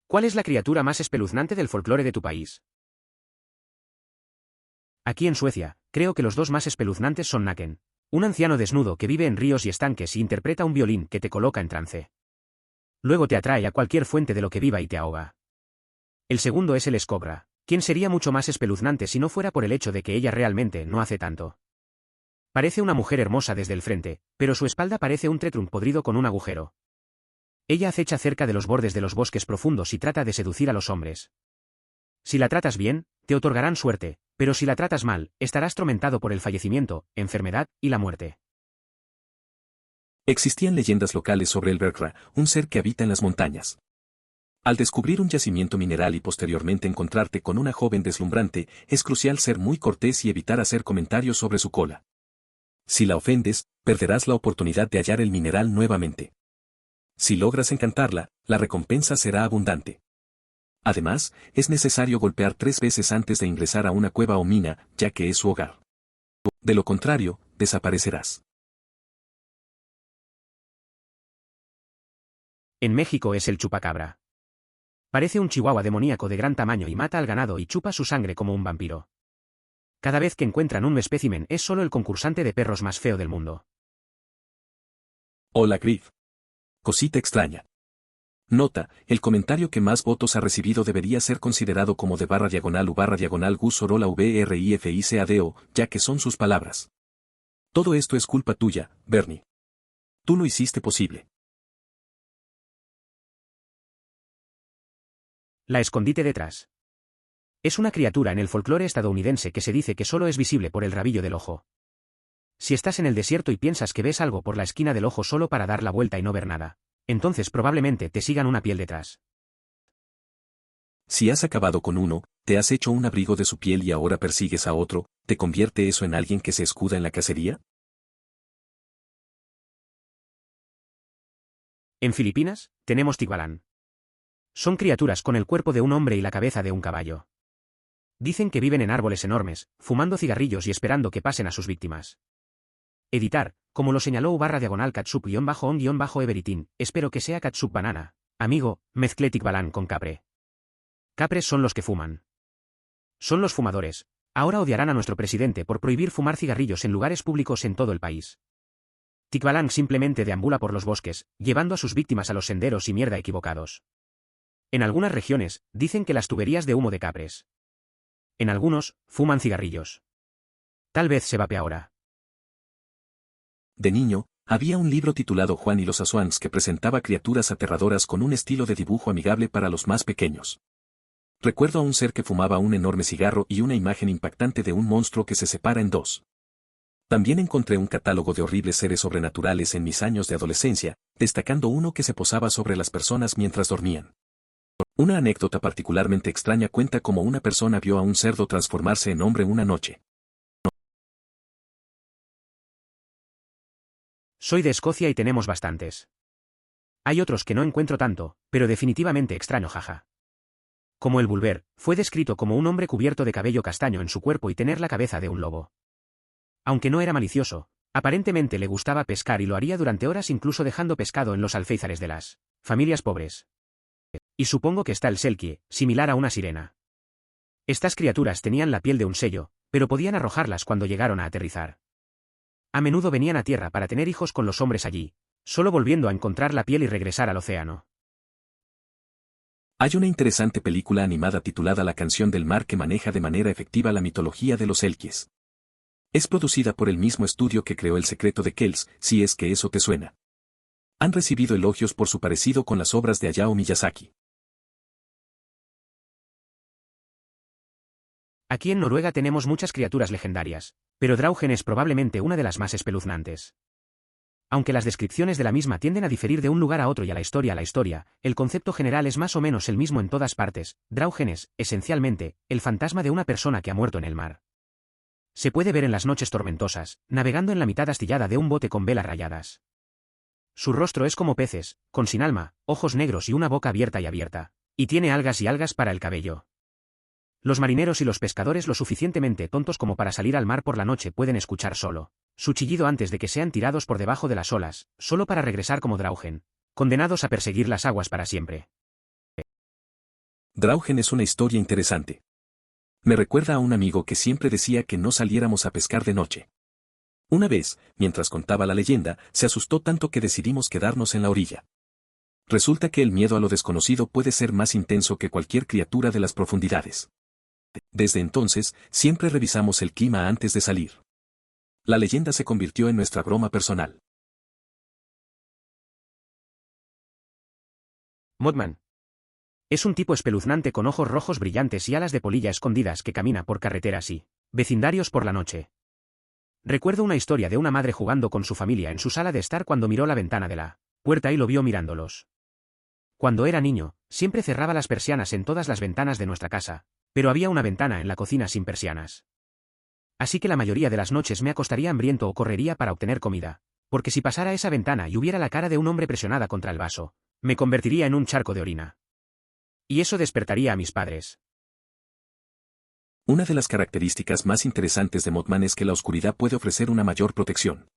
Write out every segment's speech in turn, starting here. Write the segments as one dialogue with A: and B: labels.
A: ¿Cuál es la criatura más espeluznante del folclore de tu país? Aquí en Suecia, creo que los dos más espeluznantes son Naken, un anciano desnudo que vive en ríos y estanques y interpreta un violín que te coloca en trance. Luego te atrae a cualquier fuente de lo que viva y te ahoga. El segundo es el Skobra, quien sería mucho más espeluznante si no fuera por el hecho de que ella realmente no hace tanto. Parece una mujer hermosa desde el frente, pero su espalda parece un Tetrum podrido con un agujero. Ella acecha cerca de los bordes de los bosques profundos y trata de seducir a los hombres. Si la tratas bien, te otorgarán suerte, pero si la tratas mal, estarás atormentado por el fallecimiento, enfermedad y la muerte.
B: Existían leyendas locales sobre el Berkra, un ser que habita en las montañas. Al descubrir un yacimiento mineral y posteriormente encontrarte con una joven deslumbrante, es crucial ser muy cortés y evitar hacer comentarios sobre su cola. Si la ofendes, perderás la oportunidad de hallar el mineral nuevamente. Si logras encantarla, la recompensa será abundante. Además, es necesario golpear 3 veces antes de ingresar a una cueva o mina, ya que es su hogar. De lo contrario, desaparecerás.
A: En México es el chupacabra. Parece un chihuahua demoníaco de gran tamaño y mata al ganado y chupa su sangre como un vampiro. Cada vez que encuentran un espécimen es solo el concursante de perros más feo del mundo.
B: Hola Griff. Cosita extraña. Nota, el comentario que más votos ha recibido debería ser considerado como de /u Gus Orola VRIFICADO, ya que son sus palabras. Todo esto es culpa tuya, Bernie. Tú lo hiciste posible.
A: La escondite detrás. Es una criatura en el folclore estadounidense que se dice que solo es visible por el rabillo del ojo. Si estás en el desierto y piensas que ves algo por la esquina del ojo solo para dar la vuelta y no ver nada, entonces probablemente te sigan una piel detrás.
B: Si has acabado con uno, te has hecho un abrigo de su piel y ahora persigues a otro, ¿te convierte eso en alguien que se escuda en la cacería?
A: En Filipinas, tenemos Tikbalan. Son criaturas con el cuerpo de un hombre y la cabeza de un caballo. Dicen que viven en árboles enormes, fumando cigarrillos y esperando que pasen a sus víctimas. Editar, como lo señaló /catsup_on_everything, espero que sea catsup banana. Amigo, mezclé Tikbalan con capre. Capres son los que fuman. Son los fumadores. Ahora odiarán a nuestro presidente por prohibir fumar cigarrillos en lugares públicos en todo el país. Tikbalan simplemente deambula por los bosques, llevando a sus víctimas a los senderos y mierda equivocados. En algunas regiones, dicen que las tuberías de humo de capres. En algunos, fuman cigarrillos. Tal vez se vapea ahora.
B: De niño, había un libro titulado Juan y los Aswans que presentaba criaturas aterradoras con un estilo de dibujo amigable para los más pequeños. Recuerdo a un ser que fumaba un enorme cigarro y una imagen impactante de un monstruo que se separa en dos. También encontré un catálogo de horribles seres sobrenaturales en mis años de adolescencia, destacando uno que se posaba sobre las personas mientras dormían. Una anécdota particularmente extraña cuenta cómo una persona vio a un cerdo transformarse en hombre una noche.
A: Soy de Escocia y tenemos bastantes. Hay otros que no encuentro tanto, pero definitivamente extraño jaja. Como el Bulber, fue descrito como un hombre cubierto de cabello castaño en su cuerpo y tener la cabeza de un lobo. Aunque no era malicioso, aparentemente le gustaba pescar y lo haría durante horas incluso dejando pescado en los alféizares de las familias pobres. Y supongo que está el Selkie, similar a una sirena. Estas criaturas tenían la piel de un sello, pero podían arrojarlas cuando llegaron a aterrizar. A menudo venían a tierra para tener hijos con los hombres allí, solo volviendo a encontrar la piel y regresar al océano.
B: Hay una interesante película animada titulada La canción del mar que maneja de manera efectiva la mitología de los Selkies. Es producida por el mismo estudio que creó El secreto de Kells, si es que eso te suena. Han recibido elogios por su parecido con las obras de Hayao Miyazaki.
A: Aquí en Noruega tenemos muchas criaturas legendarias, pero Draugen es probablemente una de las más espeluznantes. Aunque las descripciones de la misma tienden a diferir de un lugar a otro y a la historia, el concepto general es más o menos el mismo en todas partes. Draugen es, esencialmente, el fantasma de una persona que ha muerto en el mar. Se puede ver en las noches tormentosas, navegando en la mitad astillada de un bote con velas rayadas. Su rostro es como peces, con sin alma, ojos negros y una boca abierta, y tiene algas y algas para el cabello. Los marineros y los pescadores lo suficientemente tontos como para salir al mar por la noche pueden escuchar solo su chillido antes de que sean tirados por debajo de las olas, solo para regresar como Draugen, condenados a perseguir las aguas para siempre.
B: Draugen es una historia interesante. Me recuerda a un amigo que siempre decía que no saliéramos a pescar de noche. Una vez, mientras contaba la leyenda, se asustó tanto que decidimos quedarnos en la orilla. Resulta que el miedo a lo desconocido puede ser más intenso que cualquier criatura de las profundidades. Desde entonces, siempre revisamos el clima antes de salir. La leyenda se convirtió en nuestra broma personal.
A: Mothman. Es un tipo espeluznante con ojos rojos brillantes y alas de polilla escondidas que camina por carreteras y vecindarios por la noche. Recuerdo una historia de una madre jugando con su familia en su sala de estar cuando miró la ventana de la puerta y lo vio mirándolos. Cuando era niño, siempre cerraba las persianas en todas las ventanas de nuestra casa, pero había una ventana en la cocina sin persianas. Así que la mayoría de las noches me acostaría hambriento o correría para obtener comida, porque si pasara esa ventana y hubiera la cara de un hombre presionada contra el vaso, me convertiría en un charco de orina. Y eso despertaría a mis padres.
B: Una de las características más interesantes de Mothman es que la oscuridad puede ofrecer una mayor protección.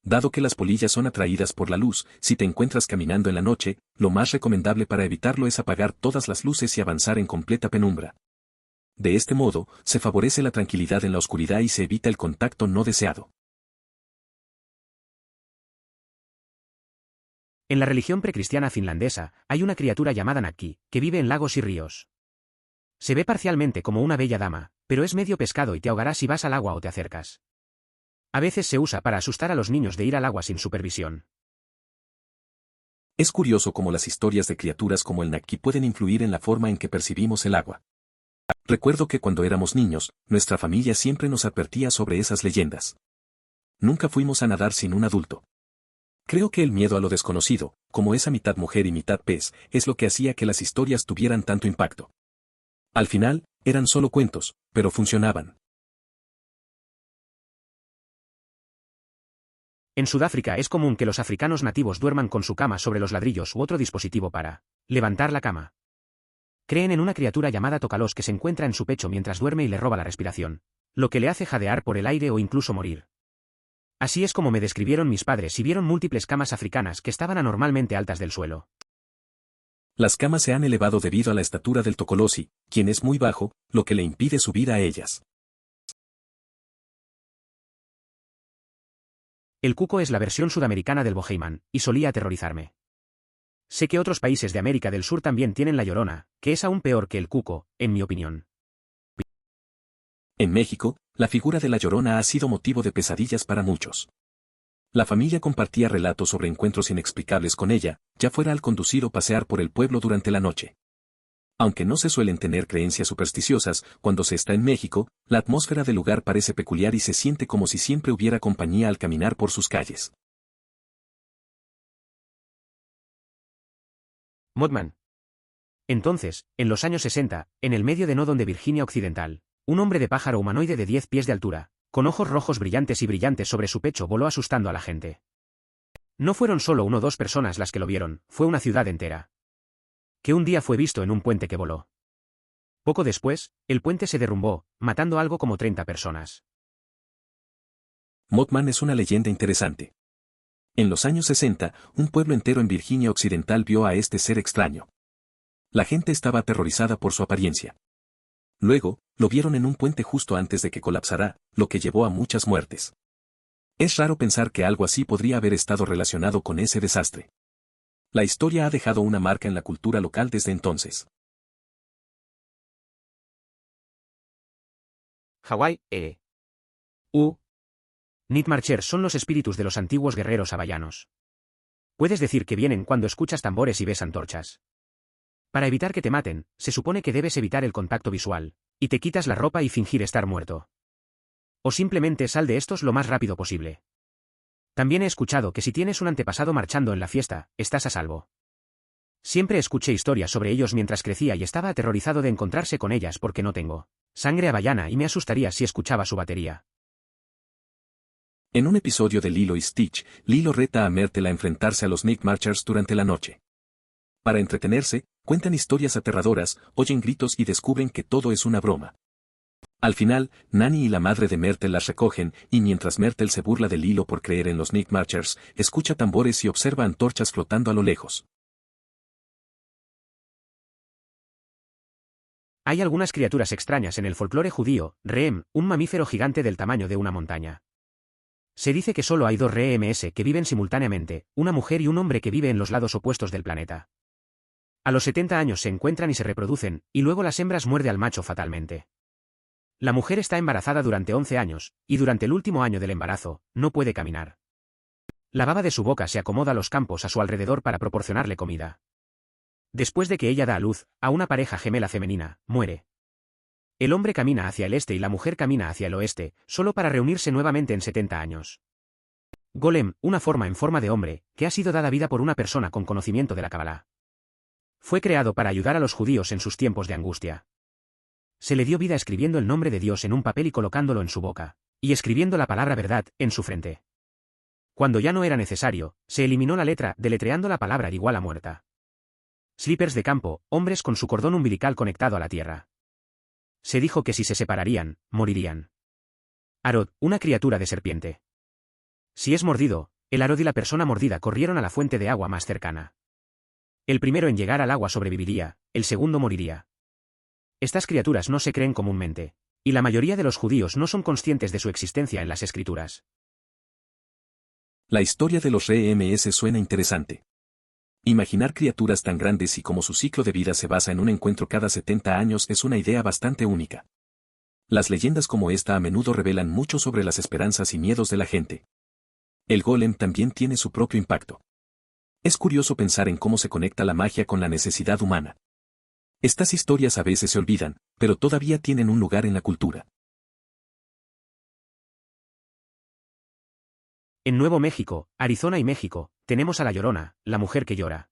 B: Dado que las polillas son atraídas por la luz, si te encuentras caminando en la noche, lo más recomendable para evitarlo es apagar todas las luces y avanzar en completa penumbra. De este modo, se favorece la tranquilidad en la oscuridad y se evita el contacto no deseado.
A: En la religión precristiana finlandesa, hay una criatura llamada Nakki, que vive en lagos y ríos. Se ve parcialmente como una bella dama, pero es medio pescado y te ahogará si vas al agua o te acercas. A veces se usa para asustar a los niños de ir al agua sin supervisión.
B: Es curioso cómo las historias de criaturas como el Nakki pueden influir en la forma en que percibimos el agua. Recuerdo que cuando éramos niños, nuestra familia siempre nos advertía sobre esas leyendas. Nunca fuimos a nadar sin un adulto. Creo que el miedo a lo desconocido, como esa mitad mujer y mitad pez, es lo que hacía que las historias tuvieran tanto impacto. Al final, eran solo cuentos, pero funcionaban.
A: En Sudáfrica es común que los africanos nativos duerman con su cama sobre los ladrillos u otro dispositivo para levantar la cama. Creen en una criatura llamada tocalos que se encuentra en su pecho mientras duerme y le roba la respiración, lo que le hace jadear por el aire o incluso morir. Así es como me describieron mis padres y vieron múltiples camas africanas que estaban anormalmente altas del suelo.
B: Las camas se han elevado debido a la estatura del tocolosi, quien es muy bajo, lo que le impide subir a ellas.
A: El cuco es la versión sudamericana del boheiman, y solía aterrorizarme. Sé que otros países de América del Sur también tienen la llorona, que es aún peor que el cuco, en mi opinión.
B: En México, la figura de la Llorona ha sido motivo de pesadillas para muchos. La familia compartía relatos sobre encuentros inexplicables con ella, ya fuera al conducir o pasear por el pueblo durante la noche. Aunque no se suelen tener creencias supersticiosas, cuando se está en México, la atmósfera del lugar parece peculiar y se siente como si siempre hubiera compañía al caminar por sus calles.
A: Mothman. Entonces, en los años 60, en el medio de Nodon de Virginia Occidental, un hombre de pájaro humanoide de 10 pies de altura, con ojos rojos brillantes y brillantes sobre su pecho voló asustando a la gente. No fueron solo 1 o 2 personas las que lo vieron, fue una ciudad entera. Que un día fue visto en un puente que voló. Poco después, el puente se derrumbó, matando algo como 30 personas.
B: Mothman es una leyenda interesante. En los años 60, un pueblo entero en Virginia Occidental vio a este ser extraño. La gente estaba aterrorizada por su apariencia. Luego, lo vieron en un puente justo antes de que colapsara, lo que llevó a muchas muertes. Es raro pensar que algo así podría haber estado relacionado con ese desastre. La historia ha dejado una marca en la cultura local desde entonces.
A: Hawái, Nightmarchers son los espíritus de los antiguos guerreros hawaianos. Puedes decir que vienen cuando escuchas tambores y ves antorchas. Para evitar que te maten, se supone que debes evitar el contacto visual, y te quitas la ropa y fingir estar muerto. O simplemente sal de estos lo más rápido posible. También he escuchado que si tienes un antepasado marchando en la fiesta, estás a salvo. Siempre escuché historias sobre ellos mientras crecía y estaba aterrorizado de encontrarse con ellas porque no tengo sangre hawaiana y me asustaría si escuchaba su batería.
B: En un episodio de Lilo y Stitch, Lilo reta a Myrtle a enfrentarse a los Nightmarchers durante la noche. Para entretenerse, cuentan historias aterradoras, oyen gritos y descubren que todo es una broma. Al final, Nanny y la madre de Myrtle las recogen, y mientras Myrtle se burla de Lilo por creer en los Nightmarchers, escucha tambores y observa antorchas flotando a lo lejos.
A: Hay algunas criaturas extrañas en el folclore judío: Rehem, un mamífero gigante del tamaño de una montaña. Se dice que solo hay dos RMS que viven simultáneamente, una mujer y un hombre que vive en los lados opuestos del planeta. A los 70 años se encuentran y se reproducen, y luego las hembras muerde al macho fatalmente. La mujer está embarazada durante 11 años, y durante el último año del embarazo, no puede caminar. La baba de su boca se acomoda a los campos a su alrededor para proporcionarle comida. Después de que ella da a luz a una pareja gemela femenina, muere. El hombre camina hacia el este y la mujer camina hacia el oeste, solo para reunirse nuevamente en 70 años. Golem, una forma en forma de hombre, que ha sido dada vida por una persona con conocimiento de la Kabbalah. Fue creado para ayudar a los judíos en sus tiempos de angustia. Se le dio vida escribiendo el nombre de Dios en un papel y colocándolo en su boca, y escribiendo la palabra verdad en su frente. Cuando ya no era necesario, se eliminó la letra, deletreando la palabra igual a muerta. Slippers de campo, hombres con su cordón umbilical conectado a la tierra. Se dijo que si se separarían, morirían. Arod, una criatura de serpiente. Si es mordido, el Arod y la persona mordida corrieron a la fuente de agua más cercana. El primero en llegar al agua sobreviviría, el segundo moriría. Estas criaturas no se creen comúnmente, y la mayoría de los judíos no son conscientes de su existencia en las escrituras.
B: La historia de los RMS suena interesante. Imaginar criaturas tan grandes y como su ciclo de vida se basa en un encuentro cada 70 años es una idea bastante única. Las leyendas como esta a menudo revelan mucho sobre las esperanzas y miedos de la gente. El golem también tiene su propio impacto. Es curioso pensar en cómo se conecta la magia con la necesidad humana. Estas historias a veces se olvidan, pero todavía tienen un lugar en la cultura.
A: En Nuevo México, Arizona y México, tenemos a La Llorona, la mujer que llora.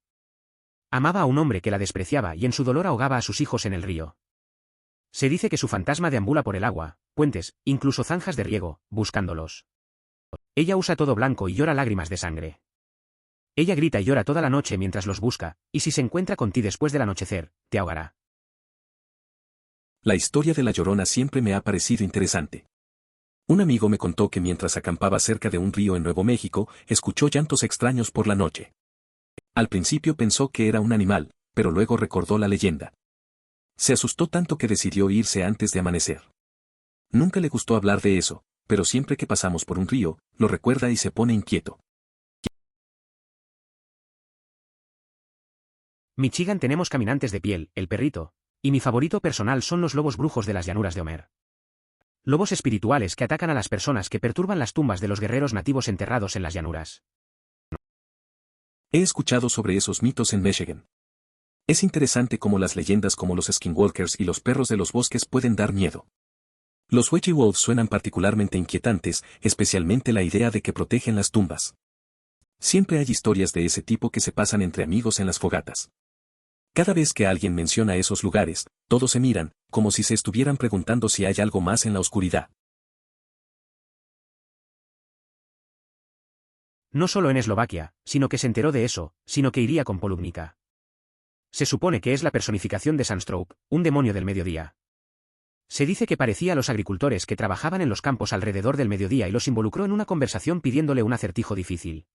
A: Amaba a un hombre que la despreciaba y en su dolor ahogaba a sus hijos en el río. Se dice que su fantasma deambula por el agua, puentes, incluso zanjas de riego, buscándolos. Ella usa todo blanco y llora lágrimas de sangre. Ella grita y llora toda la noche mientras los busca, y si se encuentra con ti después del anochecer, te ahogará.
B: La historia de La Llorona siempre me ha parecido interesante. Un amigo me contó que mientras acampaba cerca de un río en Nuevo México, escuchó llantos extraños por la noche. Al principio pensó que era un animal, pero luego recordó la leyenda. Se asustó tanto que decidió irse antes de amanecer. Nunca le gustó hablar de eso, pero siempre que pasamos por un río, lo recuerda y se pone inquieto.
A: Michigan tenemos caminantes de piel, el perrito, y mi favorito personal son los lobos brujos de las llanuras de Homer. Lobos espirituales que atacan a las personas que perturban las tumbas de los guerreros nativos enterrados en las llanuras.
B: He escuchado sobre esos mitos en Michigan. Es interesante cómo las leyendas como los skinwalkers y los perros de los bosques pueden dar miedo. Los Wedgie Wolves suenan particularmente inquietantes, especialmente la idea de que protegen las tumbas. Siempre hay historias de ese tipo que se pasan entre amigos en las fogatas. Cada vez que alguien menciona esos lugares, todos se miran, como si se estuvieran preguntando si hay algo más en la oscuridad.
A: No solo en Eslovaquia, sino que se enteró de eso, sino que iría con Polubnica. Se supone que es la personificación de Sunstroke, un demonio del mediodía. Se dice que parecía a los agricultores que trabajaban en los campos alrededor del mediodía y los involucró en una conversación pidiéndole un acertijo difícil.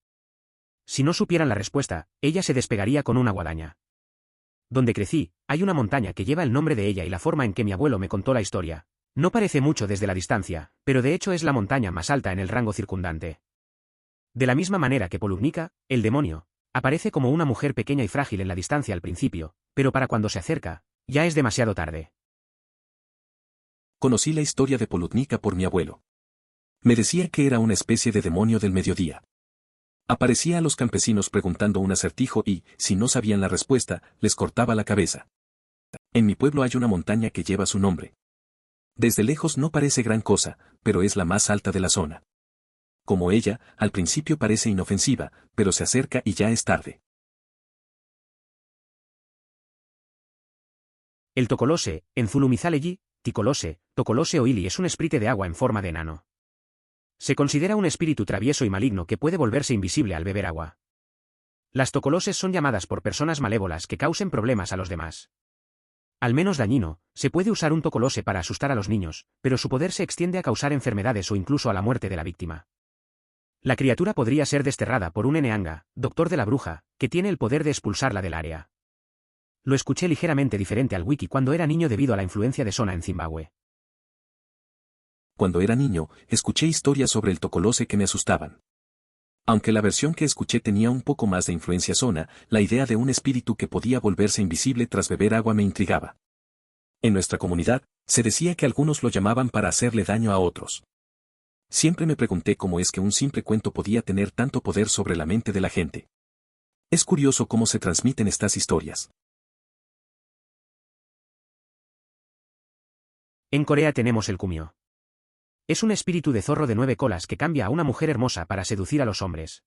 A: Si no supieran la respuesta, ella se despegaría con una guadaña. Donde crecí, hay una montaña que lleva el nombre de ella y la forma en que mi abuelo me contó la historia. No parece mucho desde la distancia, pero de hecho es la montaña más alta en el rango circundante. De la misma manera que Polubnica, el demonio, aparece como una mujer pequeña y frágil en la distancia al principio, pero para cuando se acerca, ya es demasiado tarde.
B: Conocí la historia de Polubnica por mi abuelo. Me decía que era una especie de demonio del mediodía. Aparecía a los campesinos preguntando un acertijo y, si no sabían la respuesta, les cortaba la cabeza. En mi pueblo hay una montaña que lleva su nombre. Desde lejos no parece gran cosa, pero es la más alta de la zona. Como ella, al principio parece inofensiva, pero se acerca y ya es tarde.
A: El Tocolose, en Zulumizalegi, Ticolose, Tocolose o Ili es un esprite de agua en forma de enano. Se considera un espíritu travieso y maligno que puede volverse invisible al beber agua. Las tocoloses son llamadas por personas malévolas que causen problemas a los demás. Al menos dañino, se puede usar un tocolose para asustar a los niños, pero su poder se extiende a causar enfermedades o incluso a la muerte de la víctima. La criatura podría ser desterrada por un Eneanga, doctor de la bruja, que tiene el poder de expulsarla del área. Lo escuché ligeramente diferente al wiki cuando era niño debido a la influencia de Sona en Zimbabue.
B: Cuando era niño, escuché historias sobre el Tokolose que me asustaban. Aunque la versión que escuché tenía un poco más de influencia Sona, la idea de un espíritu que podía volverse invisible tras beber agua me intrigaba. En nuestra comunidad, se decía que algunos lo llamaban para hacerle daño a otros. Siempre me pregunté cómo es que un simple cuento podía tener tanto poder sobre la mente de la gente. Es curioso cómo se transmiten estas historias.
A: En Corea tenemos el kumyo. Es un espíritu de zorro de 9 colas que cambia a una mujer hermosa para seducir a los hombres.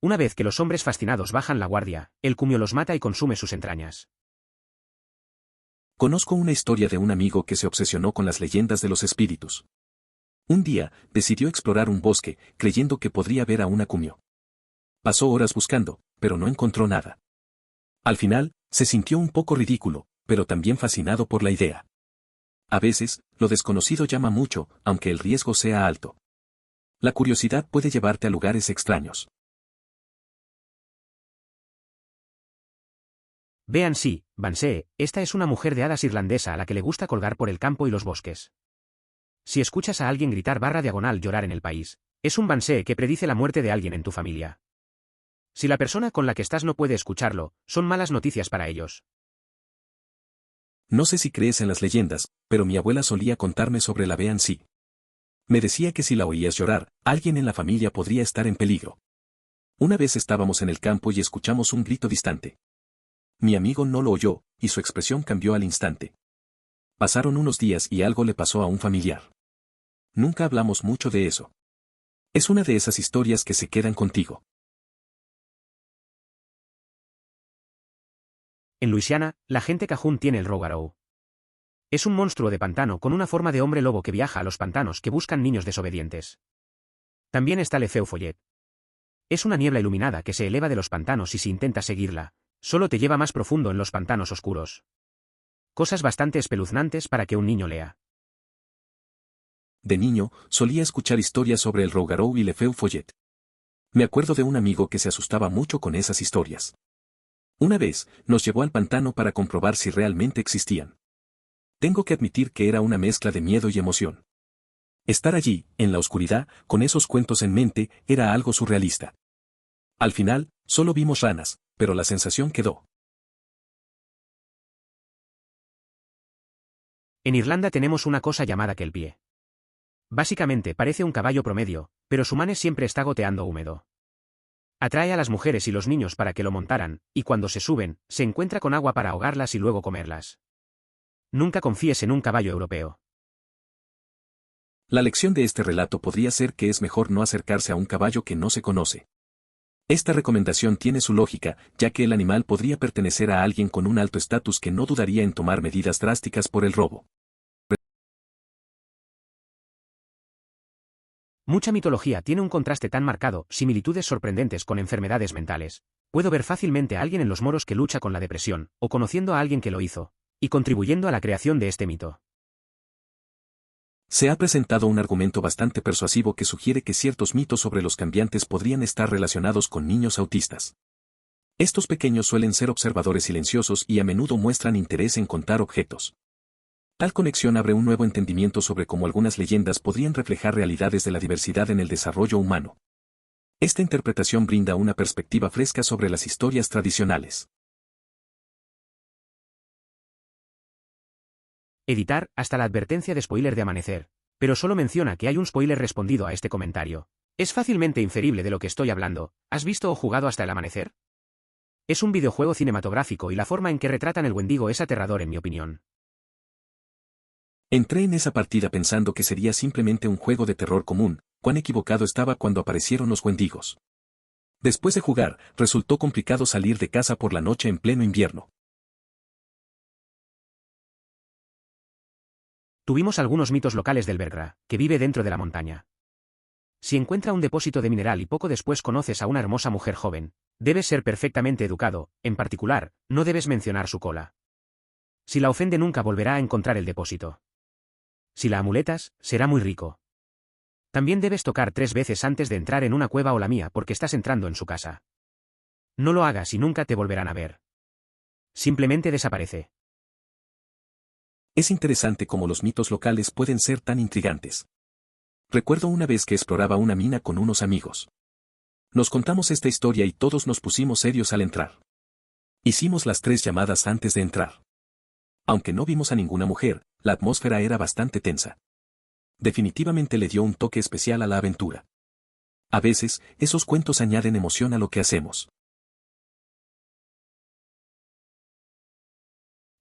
A: Una vez que los hombres fascinados bajan la guardia, el kumyo los mata y consume sus entrañas.
B: Conozco una historia de un amigo que se obsesionó con las leyendas de los espíritus. Un día, decidió explorar un bosque, creyendo que podría ver a una kumyo. Pasó horas buscando, pero no encontró nada. Al final, se sintió un poco ridículo, pero también fascinado por la idea. A veces, lo desconocido llama mucho, aunque el riesgo sea alto. La curiosidad puede llevarte a lugares extraños.
A: Vean sí, Bansee, esta es una mujer de hadas irlandesa a la que le gusta colgar por el campo y los bosques. Si escuchas a alguien gritar // llorar en el país, es un Bansee que predice la muerte de alguien en tu familia. Si la persona con la que estás no puede escucharlo, son malas noticias para ellos.
B: No sé si crees en las leyendas, pero mi abuela solía contarme sobre la Beansea. Me decía que si la oías llorar, alguien en la familia podría estar en peligro. Una vez estábamos en el campo y escuchamos un grito distante. Mi amigo no lo oyó, y su expresión cambió al instante. Pasaron unos días y algo le pasó a un familiar. Nunca hablamos mucho de eso. Es una de esas historias que se quedan contigo.
A: En Luisiana, la gente cajún tiene el Rougarou. Es un monstruo de pantano con una forma de hombre lobo que viaja a los pantanos que buscan niños desobedientes. También está Le Feu Follet. Es una niebla iluminada que se eleva de los pantanos y si intentas seguirla, solo te lleva más profundo en los pantanos oscuros. Cosas bastante espeluznantes para que un niño lea.
B: De niño, solía escuchar historias sobre el Rougarou y Le Feu Follet. Me acuerdo de un amigo que se asustaba mucho con esas historias. Una vez, nos llevó al pantano para comprobar si realmente existían. Tengo que admitir que era una mezcla de miedo y emoción. Estar allí, en la oscuridad, con esos cuentos en mente, era algo surrealista. Al final, solo vimos ranas, pero la sensación quedó.
A: En Irlanda tenemos una cosa llamada kelpie. Básicamente parece un caballo promedio, pero su mane siempre está goteando húmedo. Atrae a las mujeres y los niños para que lo montaran, y cuando se suben, se encuentra con agua para ahogarlas y luego comerlas. Nunca confíes en un caballo europeo.
B: La lección de este relato podría ser que es mejor no acercarse a un caballo que no se conoce. Esta recomendación tiene su lógica, ya que el animal podría pertenecer a alguien con un alto estatus que no dudaría en tomar medidas drásticas por el robo.
A: Mucha mitología tiene un contraste tan marcado, similitudes sorprendentes con enfermedades mentales. Puedo ver fácilmente a alguien en los moros que lucha con la depresión, o conociendo a alguien que lo hizo, y contribuyendo a la creación de este mito.
B: Se ha presentado un argumento bastante persuasivo que sugiere que ciertos mitos sobre los cambiantes podrían estar relacionados con niños autistas. Estos pequeños suelen ser observadores silenciosos y a menudo muestran interés en contar objetos. Tal conexión abre un nuevo entendimiento sobre cómo algunas leyendas podrían reflejar realidades de la diversidad en el desarrollo humano. Esta interpretación brinda una perspectiva fresca sobre las historias tradicionales.
A: Editar, hasta la advertencia de spoiler de Amanecer, pero solo menciona que hay un spoiler respondido a este comentario. Es fácilmente inferible de lo que estoy hablando. ¿Has visto o jugado hasta el amanecer? Es un videojuego cinematográfico y la forma en que retratan el Wendigo es aterrador en mi opinión.
B: Entré en esa partida pensando que sería simplemente un juego de terror común, cuán equivocado estaba cuando aparecieron los Wendigos. Después de jugar, resultó complicado salir de casa por la noche en pleno invierno.
A: Tuvimos algunos mitos locales del Bergra, que vive dentro de la montaña. Si encuentra un depósito de mineral y poco después conoces a una hermosa mujer joven, debes ser perfectamente educado, en particular, no debes mencionar su cola. Si la ofende nunca volverá a encontrar el depósito. Si la amuletas, será muy rico. También debes tocar 3 veces antes de entrar en una cueva o la mía porque estás entrando en su casa. No lo hagas y nunca te volverán a ver. Simplemente desaparece.
B: Es interesante cómo los mitos locales pueden ser tan intrigantes. Recuerdo una vez que exploraba una mina con unos amigos. Nos contamos esta historia y todos nos pusimos serios al entrar. Hicimos las 3 llamadas antes de entrar. Aunque no vimos a ninguna mujer, la atmósfera era bastante tensa. Definitivamente le dio un toque especial a la aventura. A veces, esos cuentos añaden emoción a lo que hacemos.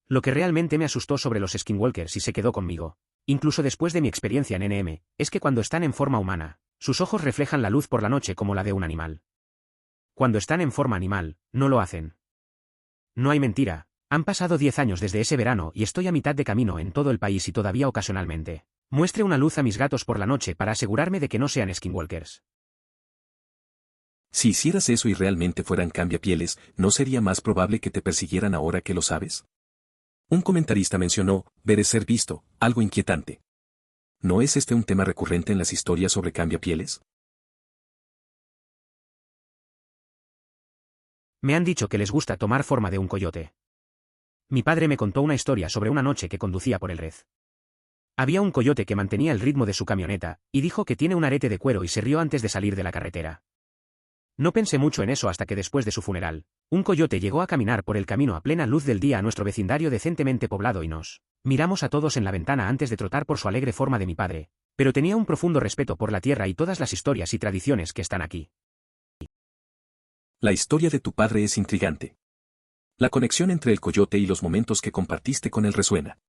A: Lo que realmente me asustó sobre los skinwalkers y se quedó conmigo, incluso después de mi experiencia en NM, es que cuando están en forma humana, sus ojos reflejan la luz por la noche como la de un animal. Cuando están en forma animal, no lo hacen. No hay mentira, han pasado 10 años desde ese verano y estoy a mitad de camino en todo el país y todavía ocasionalmente muestre una luz a mis gatos por la noche para asegurarme de que no sean skinwalkers.
B: Si hicieras eso y realmente fueran cambiapieles, ¿no sería más probable que te persiguieran ahora que lo sabes? Un comentarista mencionó, ver es ser visto, algo inquietante. ¿No es este un tema recurrente en las historias sobre cambiapieles?
A: Me han dicho que les gusta tomar forma de un coyote. Mi padre me contó una historia sobre una noche que conducía por el Rez. Había un coyote que mantenía el ritmo de su camioneta, y dijo que tiene un arete de cuero y se rió antes de salir de la carretera. No pensé mucho en eso hasta que después de su funeral, un coyote llegó a caminar por el camino a plena luz del día a nuestro vecindario decentemente poblado y nos miramos a todos en la ventana antes de trotar por su alegre forma de mi padre, pero tenía un profundo respeto por la tierra y todas las historias y tradiciones que están aquí.
B: La historia de tu padre es intrigante. La conexión entre el coyote y los momentos que compartiste con él resuena.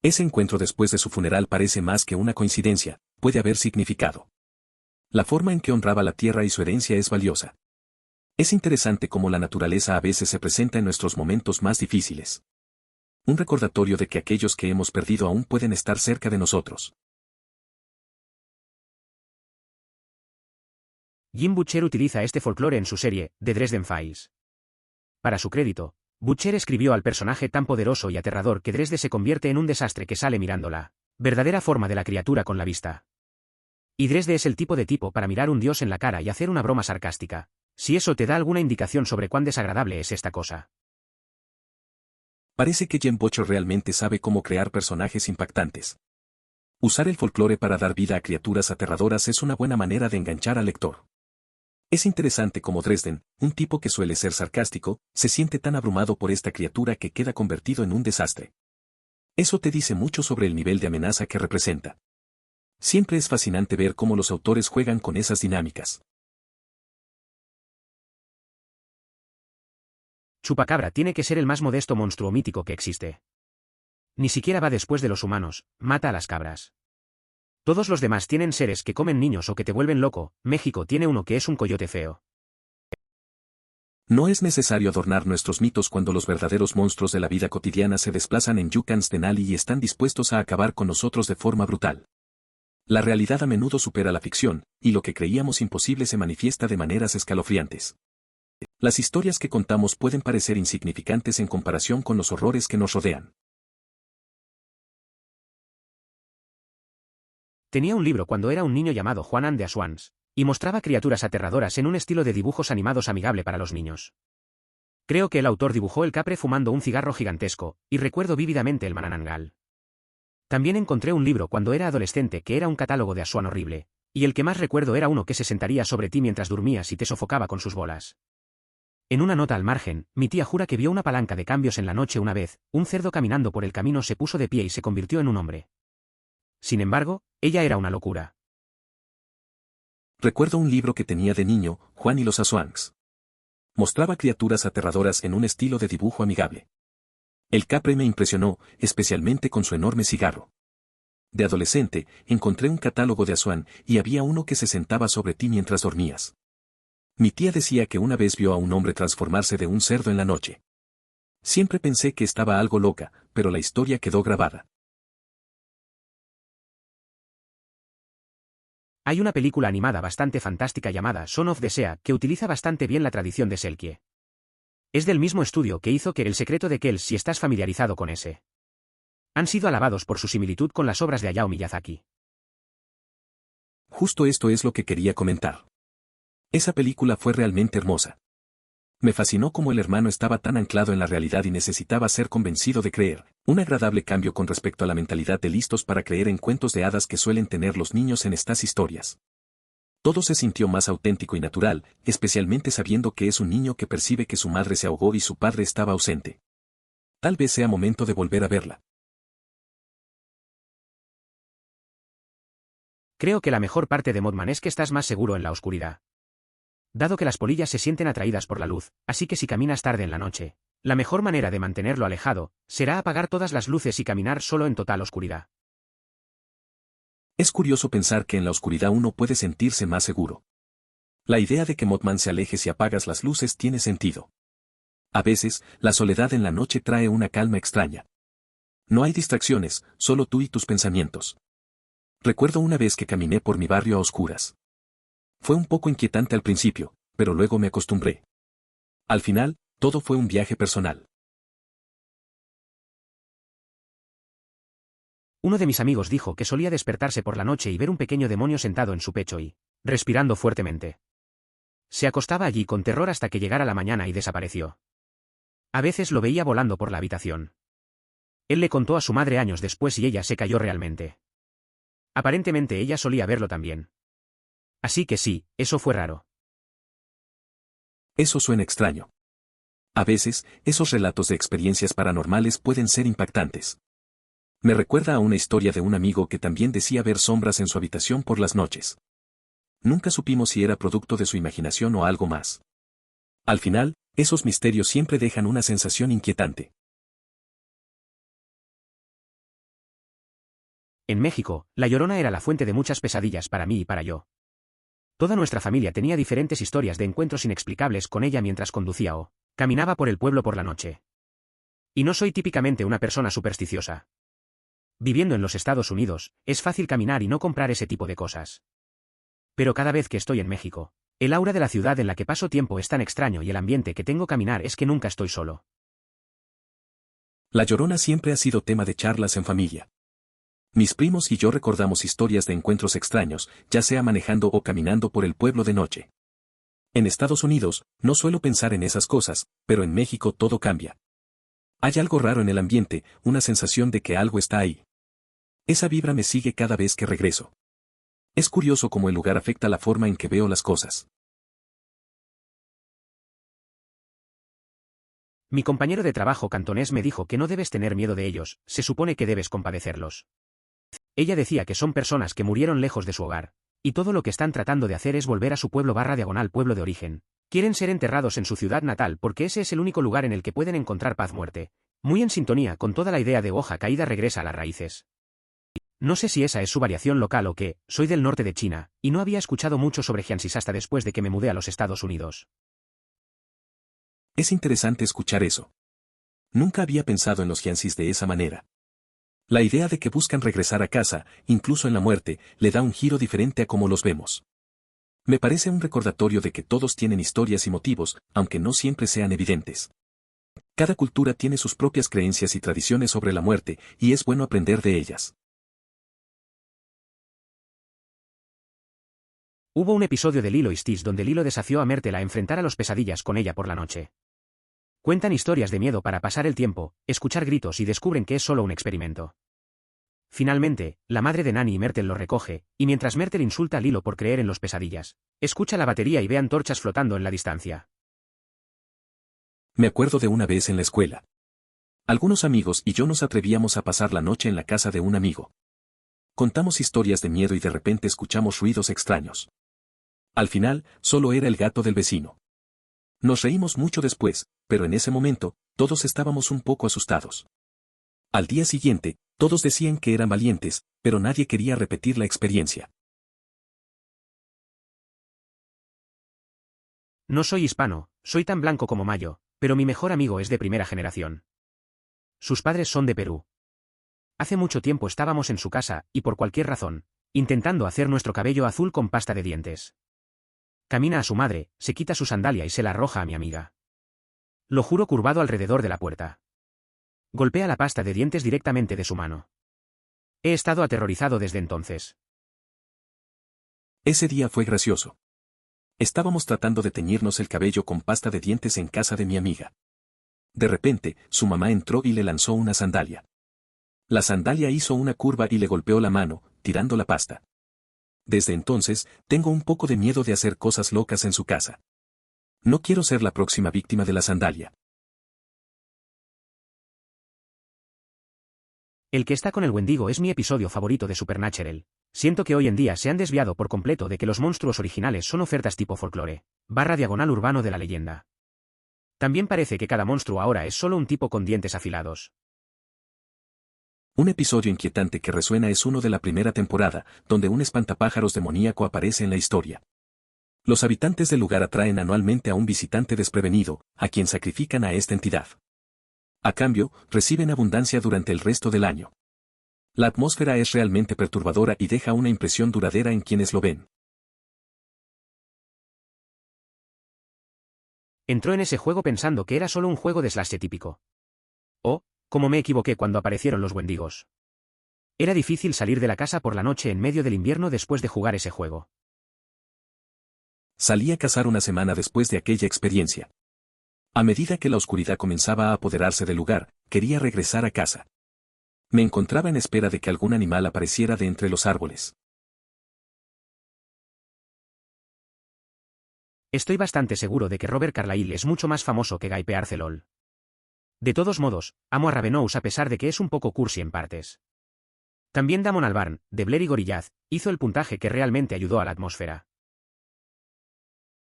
B: Ese encuentro después de su funeral parece más que una coincidencia, puede haber significado. La forma en que honraba la tierra y su herencia es valiosa. Es interesante cómo la naturaleza a veces se presenta en nuestros momentos más difíciles. Un recordatorio de que aquellos que hemos perdido aún pueden estar cerca de nosotros.
A: Jim Butcher utiliza este folclore en su serie, The Dresden Files. Para su crédito, Butcher escribió al personaje tan poderoso y aterrador que Dresde se convierte en un desastre que sale mirando la verdadera forma de la criatura con la vista. Y Dresde es el tipo de tipo para mirar un dios en la cara y hacer una broma sarcástica. Si eso te da alguna indicación sobre cuán desagradable es esta cosa.
B: Parece que Jim Butcher realmente sabe cómo crear personajes impactantes. Usar el folclore para dar vida a criaturas aterradoras es una buena manera de enganchar al lector. Es interesante cómo Dresden, un tipo que suele ser sarcástico, se siente tan abrumado por esta criatura que queda convertido en un desastre. Eso te dice mucho sobre el nivel de amenaza que representa. Siempre es fascinante ver cómo los autores juegan con esas dinámicas.
A: Chupacabra tiene que ser el más modesto monstruo mítico que existe. Ni siquiera va después de los humanos, mata a las cabras. Todos los demás tienen seres que comen niños o que te vuelven loco. México tiene uno que es un coyote feo.
B: No es necesario adornar nuestros mitos cuando los verdaderos monstruos de la vida cotidiana se desplazan en Yucans Denali y están dispuestos a acabar con nosotros de forma brutal. La realidad a menudo supera la ficción, y lo que creíamos imposible se manifiesta de maneras escalofriantes. Las historias que contamos pueden parecer insignificantes en comparación con los horrores que nos rodean.
A: Tenía un libro cuando era un niño llamado Juan de Aswans, y mostraba criaturas aterradoras en un estilo de dibujos animados amigable para los niños. Creo que el autor dibujó el capre fumando un cigarro gigantesco, y recuerdo vívidamente el mananangal. También encontré un libro cuando era adolescente que era un catálogo de Aswan horrible, y el que más recuerdo era uno que se sentaría sobre ti mientras dormías y te sofocaba con sus bolas. En una nota al margen, mi tía jura que vio una palanca de cambios en la noche una vez, un cerdo caminando por el camino se puso de pie y se convirtió en un hombre. Sin embargo, ella era una locura.
B: Recuerdo un libro que tenía de niño, Juan y los Aswans. Mostraba criaturas aterradoras en un estilo de dibujo amigable. El capre me impresionó, especialmente con su enorme cigarro. De adolescente, encontré un catálogo de Aswan y había uno que se sentaba sobre ti mientras dormías. Mi tía decía que una vez vio a un hombre transformarse de un cerdo en la noche. Siempre pensé que estaba algo loca, pero la historia quedó grabada.
A: Hay una película animada bastante fantástica llamada Son of the Sea que utiliza bastante bien la tradición de Selkie. Es del mismo estudio que hizo que El secreto de Kells si estás familiarizado con ese. Han sido alabados por su similitud con las obras de Hayao Miyazaki.
B: Justo esto es lo que quería comentar. Esa película fue realmente hermosa. Me fascinó cómo el hermano estaba tan anclado en la realidad y necesitaba ser convencido de creer, un agradable cambio con respecto a la mentalidad de listos para creer en cuentos de hadas que suelen tener los niños en estas historias. Todo se sintió más auténtico y natural, especialmente sabiendo que es un niño que percibe que su madre se ahogó y su padre estaba ausente. Tal vez sea momento de volver a verla.
A: Creo que la mejor parte de Mothman es que estás más seguro en la oscuridad. Dado que las polillas se sienten atraídas por la luz, así que si caminas tarde en la noche, la mejor manera de mantenerlo alejado, será apagar todas las luces y caminar solo en total oscuridad.
B: Es curioso pensar que en la oscuridad uno puede sentirse más seguro. La idea de que Mothman se aleje si apagas las luces tiene sentido. A veces, la soledad en la noche trae una calma extraña. No hay distracciones, solo tú y tus pensamientos. Recuerdo una vez que caminé por mi barrio a oscuras. Fue un poco inquietante al principio, pero luego me acostumbré. Al final, todo fue un viaje personal.
A: Uno de mis amigos dijo que solía despertarse por la noche y ver un pequeño demonio sentado en su pecho y, respirando fuertemente. Se acostaba allí con terror hasta que llegara la mañana y desapareció. A veces lo veía volando por la habitación. Él le contó a su madre años después y ella se cayó realmente. Aparentemente ella solía verlo también. Así que sí, eso fue raro.
B: Eso suena extraño. A veces, esos relatos de experiencias paranormales pueden ser impactantes. Me recuerda a una historia de un amigo que también decía ver sombras en su habitación por las noches. Nunca supimos si era producto de su imaginación o algo más. Al final, esos misterios siempre dejan una sensación inquietante.
A: En México, La Llorona era la fuente de muchas pesadillas para mí y para yo. Toda nuestra familia tenía diferentes historias de encuentros inexplicables con ella mientras conducía o caminaba por el pueblo por la noche. Y no soy típicamente una persona supersticiosa. Viviendo en los Estados Unidos, es fácil caminar y no comprar ese tipo de cosas. Pero cada vez que estoy en México, el aura de la ciudad en la que paso tiempo es tan extraño y el ambiente que tengo caminar es que nunca estoy solo.
B: La Llorona siempre ha sido tema de charlas en familia. Mis primos y yo recordamos historias de encuentros extraños, ya sea manejando o caminando por el pueblo de noche. En Estados Unidos, no suelo pensar en esas cosas, pero en México todo cambia. Hay algo raro en el ambiente, una sensación de que algo está ahí. Esa vibra me sigue cada vez que regreso. Es curioso cómo el lugar afecta la forma en que veo las cosas.
A: Mi compañero de trabajo cantonés me dijo que no debes tener miedo de ellos, se supone que debes compadecerlos. Ella decía que son personas que murieron lejos de su hogar, y todo lo que están tratando de hacer es volver a su pueblo/pueblo de origen. Quieren ser enterrados en su ciudad natal porque ese es el único lugar en el que pueden encontrar paz-muerte. Muy en sintonía con toda la idea de hoja caída regresa a las raíces. No sé si esa es su variación local o qué, soy del norte de China, y no había escuchado mucho sobre Jiangxi hasta después de que me mudé a los Estados Unidos.
B: Es interesante escuchar eso. Nunca había pensado en los Jiangxis de esa manera. La idea de que buscan regresar a casa, incluso en la muerte, le da un giro diferente a cómo los vemos. Me parece un recordatorio de que todos tienen historias y motivos, aunque no siempre sean evidentes. Cada cultura tiene sus propias creencias y tradiciones sobre la muerte, y es bueno aprender de ellas.
A: Hubo un episodio de Lilo y Stitch donde Lilo desafió a Myrtle a enfrentar a los pesadillas con ella por la noche. Cuentan historias de miedo para pasar el tiempo, escuchar gritos y descubren que es solo un experimento. Finalmente, la madre de Nani y Myrtle lo recoge, y mientras Myrtle insulta a Lilo por creer en los pesadillas, escucha la batería y ve antorchas flotando en la distancia.
B: Me acuerdo de una vez en la escuela. Algunos amigos y yo nos atrevíamos a pasar la noche en la casa de un amigo. Contamos historias de miedo y de repente escuchamos ruidos extraños. Al final, solo era el gato del vecino. Nos reímos mucho después, pero en ese momento, todos estábamos un poco asustados. Al día siguiente, todos decían que eran valientes, pero nadie quería repetir la experiencia.
A: No soy hispano, soy tan blanco como Mayo, pero mi mejor amigo es de primera generación. Sus padres son de Perú. Hace mucho tiempo estábamos en su casa, y por cualquier razón, intentando hacer nuestro cabello azul con pasta de dientes. Camina a su madre, se quita su sandalia y se la arroja a mi amiga. Lo juro curvado alrededor de la puerta. Golpea la pasta de dientes directamente de su mano. He estado aterrorizado desde entonces.
B: Ese día fue gracioso. Estábamos tratando de teñirnos el cabello con pasta de dientes en casa de mi amiga. De repente, su mamá entró y le lanzó una sandalia. La sandalia hizo una curva y le golpeó la mano, tirando la pasta. Desde entonces, tengo un poco de miedo de hacer cosas locas en su casa. No quiero ser la próxima víctima de la sandalia.
A: El que está con el Wendigo es mi episodio favorito de Supernatural. Siento que hoy en día se han desviado por completo de que los monstruos originales son ofertas tipo folclore, / urbano de la leyenda. También parece que cada monstruo ahora es solo un tipo con dientes afilados.
B: Un episodio inquietante que resuena es uno de la primera temporada, donde un espantapájaros demoníaco aparece en la historia. Los habitantes del lugar atraen anualmente a un visitante desprevenido, a quien sacrifican a esta entidad. A cambio, reciben abundancia durante el resto del año. La atmósfera es realmente perturbadora y deja una impresión duradera en quienes lo ven.
A: Entró en ese juego pensando que era solo un juego de slasher típico. Oh, cómo me equivoqué cuando aparecieron los Wendigos. Era difícil salir de la casa por la noche en medio del invierno después de jugar ese juego.
B: Salí a cazar una semana después de aquella experiencia. A medida que la oscuridad comenzaba a apoderarse del lugar, quería regresar a casa. Me encontraba en espera de que algún animal apareciera de entre los árboles.
A: Estoy bastante seguro de que Robert Carlyle es mucho más famoso que Guy Pearce LOL. De todos modos, amo a Ravenous a pesar de que es un poco cursi en partes. También Damon Albarn, de Blair y Gorillaz, hizo el puntaje que realmente ayudó a la atmósfera.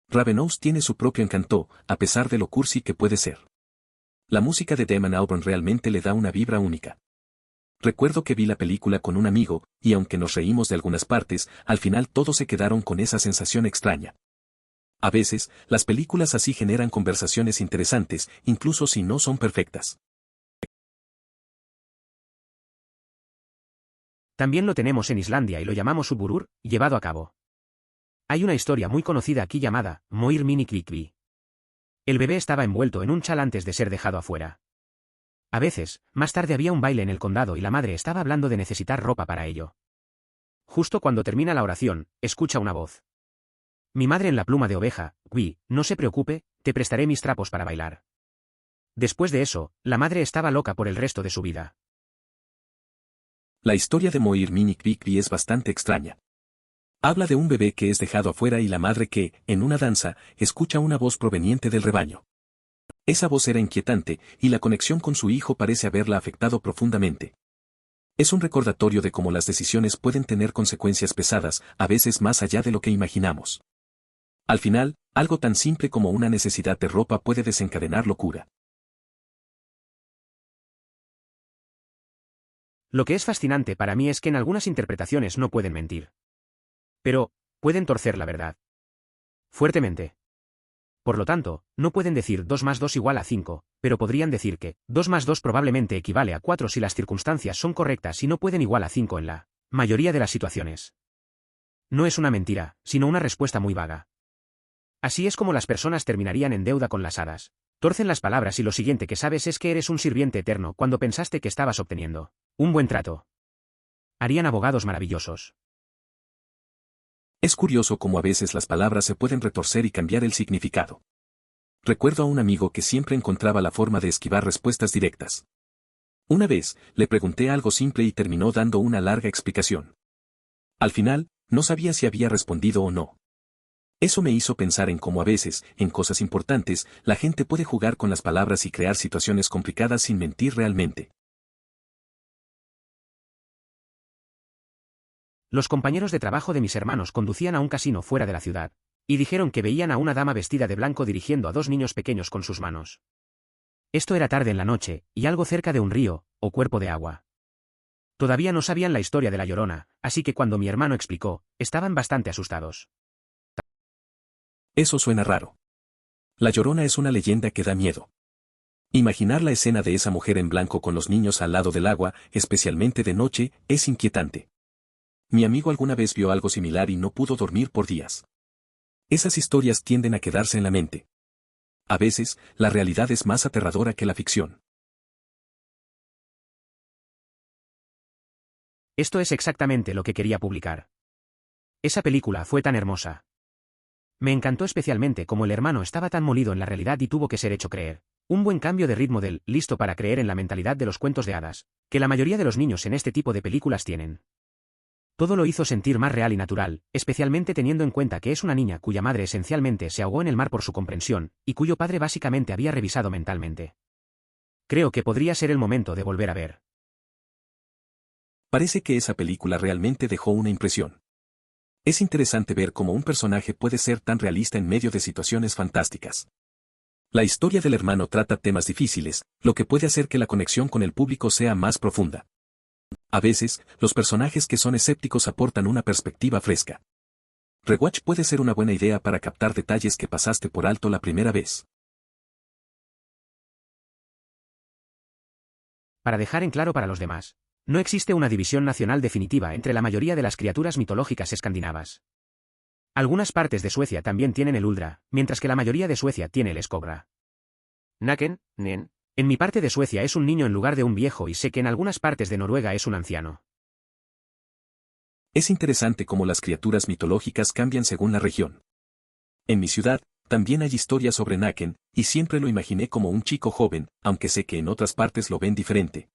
B: Ravenous tiene su propio encanto, a pesar de lo cursi que puede ser. La música de Damon Albarn realmente le da una vibra única. Recuerdo que vi la película con un amigo, y aunque nos reímos de algunas partes, al final todos se quedaron con esa sensación extraña. A veces, las películas así generan conversaciones interesantes, incluso si no son perfectas.
A: También lo tenemos en Islandia y lo llamamos Suburur, llevado a cabo. Hay una historia muy conocida aquí llamada Moir Mini Kvikvi. El bebé estaba envuelto en un chal antes de ser dejado afuera. A veces, más tarde había un baile en el condado y la madre estaba hablando de necesitar ropa para ello. Justo cuando termina la oración, escucha una voz. Mi madre en la pluma de oveja, Gui, no se preocupe, te prestaré mis trapos para bailar. Después de eso, la madre estaba loca por el resto de su vida.
B: La historia de Moir Mini Kvikvi es bastante extraña. Habla de un bebé que es dejado afuera y la madre que, en una danza, escucha una voz proveniente del rebaño. Esa voz era inquietante, y la conexión con su hijo parece haberla afectado profundamente. Es un recordatorio de cómo las decisiones pueden tener consecuencias pesadas, a veces más allá de lo que imaginamos. Al final, algo tan simple como una necesidad de ropa puede desencadenar locura.
A: Lo que es fascinante para mí es que en algunas interpretaciones no pueden mentir. Pero, pueden torcer la verdad. Fuertemente. Por lo tanto, no pueden decir 2 más 2 igual a 5, pero podrían decir que 2 más 2 probablemente equivale a 4 si las circunstancias son correctas y no pueden igual a 5 en la mayoría de las situaciones. No es una mentira, sino una respuesta muy vaga. Así es como las personas terminarían en deuda con las hadas. Torcen las palabras y lo siguiente que sabes es que eres un sirviente eterno cuando pensaste que estabas obteniendo un buen trato. Harían abogados maravillosos.
B: Es curioso cómo a veces las palabras se pueden retorcer y cambiar el significado. Recuerdo a un amigo que siempre encontraba la forma de esquivar respuestas directas. Una vez, le pregunté algo simple y terminó dando una larga explicación. Al final, no sabía si había respondido o no. Eso me hizo pensar en cómo a veces, en cosas importantes, la gente puede jugar con las palabras y crear situaciones complicadas sin mentir realmente.
A: Los compañeros de trabajo de mis hermanos conducían a un casino fuera de la ciudad, y dijeron que veían a una dama vestida de blanco dirigiendo a 2 niños pequeños con sus manos. Esto era tarde en la noche, y algo cerca de un río, o cuerpo de agua. Todavía no sabían la historia de la Llorona, así que cuando mi hermano explicó, estaban bastante asustados.
B: Eso suena raro. La Llorona es una leyenda que da miedo. Imaginar la escena de esa mujer en blanco con los niños al lado del agua, especialmente de noche, es inquietante. Mi amigo alguna vez vio algo similar y no pudo dormir por días. Esas historias tienden a quedarse en la mente. A veces, la realidad es más aterradora que la ficción.
A: Esto es exactamente lo que quería publicar. Esa película fue tan hermosa. Me encantó especialmente cómo el hermano estaba tan molido en la realidad y tuvo que ser hecho creer. Un buen cambio de ritmo del listo para creer en la mentalidad de los cuentos de hadas, que la mayoría de los niños en este tipo de películas tienen. Todo lo hizo sentir más real y natural, especialmente teniendo en cuenta que es una niña cuya madre esencialmente se ahogó en el mar por su comprensión, y cuyo padre básicamente había revisado mentalmente. Creo que podría ser el momento de volver a ver.
B: Parece que esa película realmente dejó una impresión. Es interesante ver cómo un personaje puede ser tan realista en medio de situaciones fantásticas. La historia del hermano trata temas difíciles, lo que puede hacer que la conexión con el público sea más profunda. A veces, los personajes que son escépticos aportan una perspectiva fresca. Rewatch puede ser una buena idea para captar detalles que pasaste por alto la primera vez.
A: Para dejar en claro para los demás, no existe una división nacional definitiva entre la mayoría de las criaturas mitológicas escandinavas. Algunas partes de Suecia también tienen el Uldra, mientras que la mayoría de Suecia tiene el Skogra. Naken, Nen. En mi parte de Suecia es un niño en lugar de un viejo y sé que en algunas partes de Noruega es un anciano.
B: Es interesante cómo las criaturas mitológicas cambian según la región. En mi ciudad, también hay historias sobre Naken, y siempre lo imaginé como un chico joven, aunque sé que en otras partes lo ven diferente.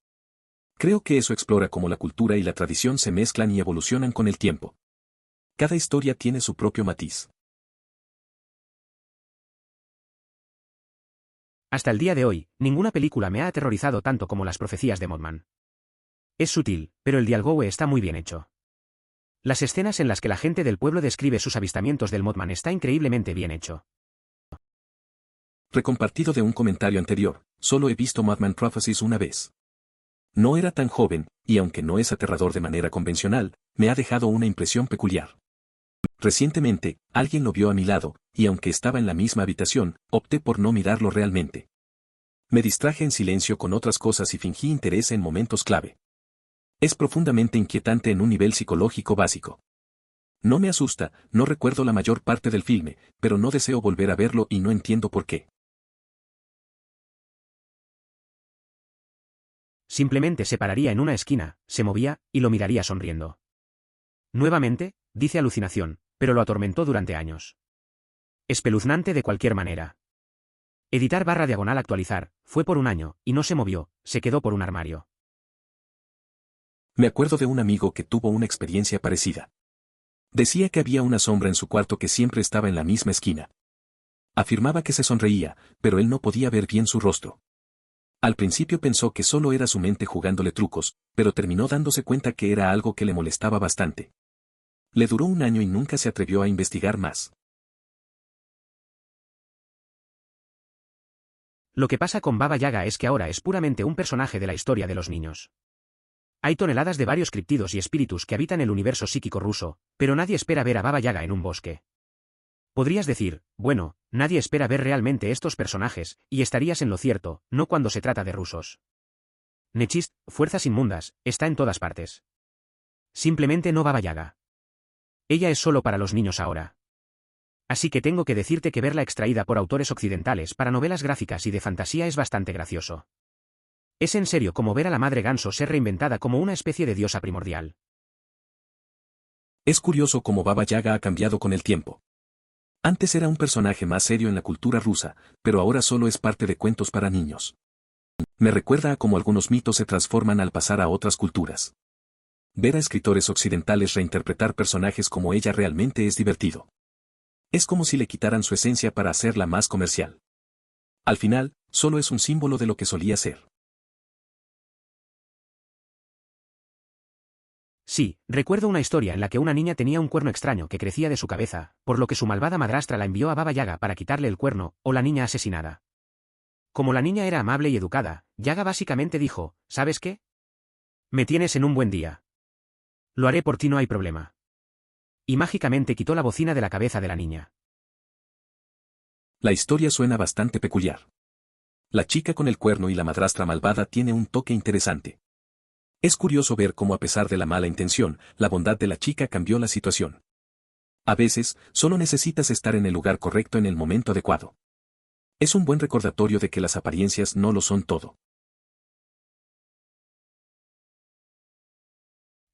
B: Creo que eso explora cómo la cultura y la tradición se mezclan y evolucionan con el tiempo. Cada historia tiene su propio matiz.
A: Hasta el día de hoy, ninguna película me ha aterrorizado tanto como las profecías de Mothman. Es sutil, pero el diálogo está muy bien hecho. Las escenas en las que la gente del pueblo describe sus avistamientos del Mothman está increíblemente bien hecho.
B: Recompartido de un comentario anterior, solo he visto Mothman Prophecies una vez. No era tan joven, y aunque no es aterrador de manera convencional, me ha dejado una impresión peculiar. Recientemente, alguien lo vio a mi lado, y aunque estaba en la misma habitación, opté por no mirarlo realmente. Me distraje en silencio con otras cosas y fingí interés en momentos clave. Es profundamente inquietante en un nivel psicológico básico. No me asusta, no recuerdo la mayor parte del filme, pero no deseo volver a verlo y no entiendo por qué.
A: Simplemente se pararía en una esquina, se movía, y lo miraría sonriendo. Nuevamente, dice alucinación, pero lo atormentó durante años. Espeluznante de cualquier manera. Editar/diagonal actualizar, fue por un año, y no se movió, se quedó por un armario.
B: Me acuerdo de un amigo que tuvo una experiencia parecida. Decía que había una sombra en su cuarto que siempre estaba en la misma esquina. Afirmaba que se sonreía, pero él no podía ver bien su rostro. Al principio pensó que solo era su mente jugándole trucos, pero terminó dándose cuenta que era algo que le molestaba bastante. Le duró un año y nunca se atrevió a investigar más.
A: Lo que pasa con Baba Yaga es que ahora es puramente un personaje de la historia de los niños. Hay toneladas de varios criptidos y espíritus que habitan el universo psíquico ruso, pero nadie espera ver a Baba Yaga en un bosque. Podrías decir, bueno, nadie espera ver realmente estos personajes, y estarías en lo cierto, no cuando se trata de rusos. Nechist, fuerzas inmundas, está en todas partes. Simplemente no Baba Yaga. Ella es solo para los niños ahora. Así que tengo que decirte que verla extraída por autores occidentales para novelas gráficas y de fantasía es bastante gracioso. Es en serio como ver a la madre ganso ser reinventada como una especie de diosa primordial.
B: Es curioso cómo Baba Yaga ha cambiado con el tiempo. Antes era un personaje más serio en la cultura rusa, pero ahora solo es parte de cuentos para niños. Me recuerda a cómo algunos mitos se transforman al pasar a otras culturas. Ver a escritores occidentales reinterpretar personajes como ella realmente es divertido. Es como si le quitaran su esencia para hacerla más comercial. Al final, solo es un símbolo de lo que solía ser.
A: Sí, recuerdo una historia en la que una niña tenía un cuerno extraño que crecía de su cabeza, por lo que su malvada madrastra la envió a Baba Yaga para quitarle el cuerno, o la niña asesinada. Como la niña era amable y educada, Yaga básicamente dijo, ¿sabes qué? Me tienes en un buen día. Lo haré por ti, no hay problema. Y mágicamente quitó la bocina de la cabeza de la niña.
B: La historia suena bastante peculiar. La chica con el cuerno y la madrastra malvada tiene un toque interesante. Es curioso ver cómo a pesar de la mala intención, la bondad de la chica cambió la situación. A veces, solo necesitas estar en el lugar correcto en el momento adecuado. Es un buen recordatorio de que las apariencias no lo son todo.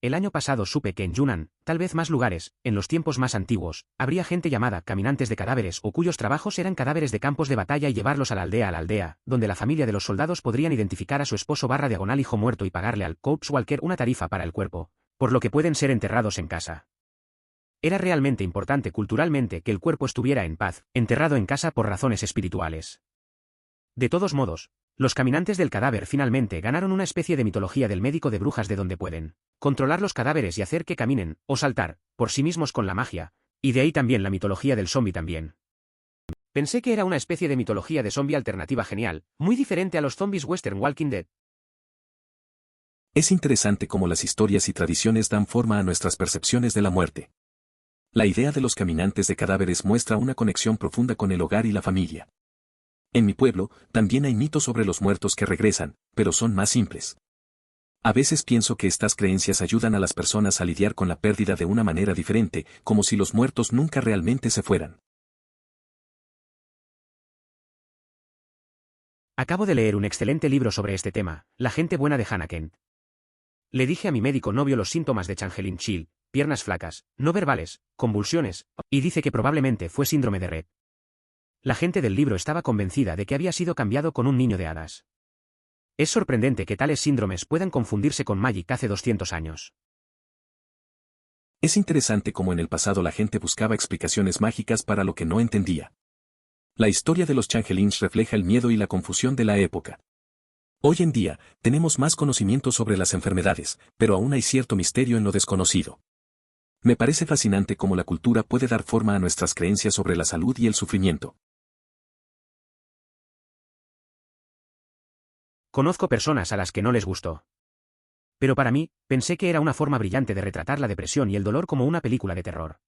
A: el año pasado supe que en Yunnan, tal vez más lugares, en los tiempos más antiguos, habría gente llamada caminantes de cadáveres o cuyos trabajos eran cadáveres de campos de batalla y llevarlos a la aldea, donde la familia de los soldados podrían identificar a su esposo / hijo muerto y pagarle al corpse walker una tarifa para el cuerpo, por lo que pueden ser enterrados en casa. Era realmente importante culturalmente que el cuerpo estuviera en paz, enterrado en casa por razones espirituales. De todos modos, los caminantes del cadáver finalmente ganaron una especie de mitología del médico de brujas de donde pueden controlar los cadáveres y hacer que caminen, o saltar, por sí mismos con la magia, y de ahí también la mitología del zombie también. Pensé que era una especie de mitología de zombie alternativa genial, muy diferente a los zombies western Walking Dead.
B: Es interesante cómo las historias y tradiciones dan forma a nuestras percepciones de la muerte. La idea de los caminantes de cadáveres muestra una conexión profunda con el hogar y la familia. En mi pueblo, también hay mitos sobre los muertos que regresan, pero son más simples. A veces pienso que estas creencias ayudan a las personas a lidiar con la pérdida de una manera diferente, como si los muertos nunca realmente se fueran.
A: Acabo de leer un excelente libro sobre este tema, La gente buena de Hannah Kent. Le dije a mi médico no vio los síntomas de Changeling Chill, piernas flacas, no verbales, convulsiones, y dice que probablemente fue síndrome de Rett. La gente del libro estaba convencida de que había sido cambiado con un niño de hadas. Es sorprendente que tales síndromes puedan confundirse con Magic hace 200 años.
B: Es interesante cómo en el pasado la gente buscaba explicaciones mágicas para lo que no entendía. La historia de los Changelings refleja el miedo y la confusión de la época. Hoy en día, tenemos más conocimiento sobre las enfermedades, pero aún hay cierto misterio en lo desconocido. Me parece fascinante cómo la cultura puede dar forma a nuestras creencias sobre la salud y el sufrimiento.
A: Conozco personas a las que no les gustó. Pero para mí, pensé que era una forma brillante de retratar la depresión y el dolor como una película de terror.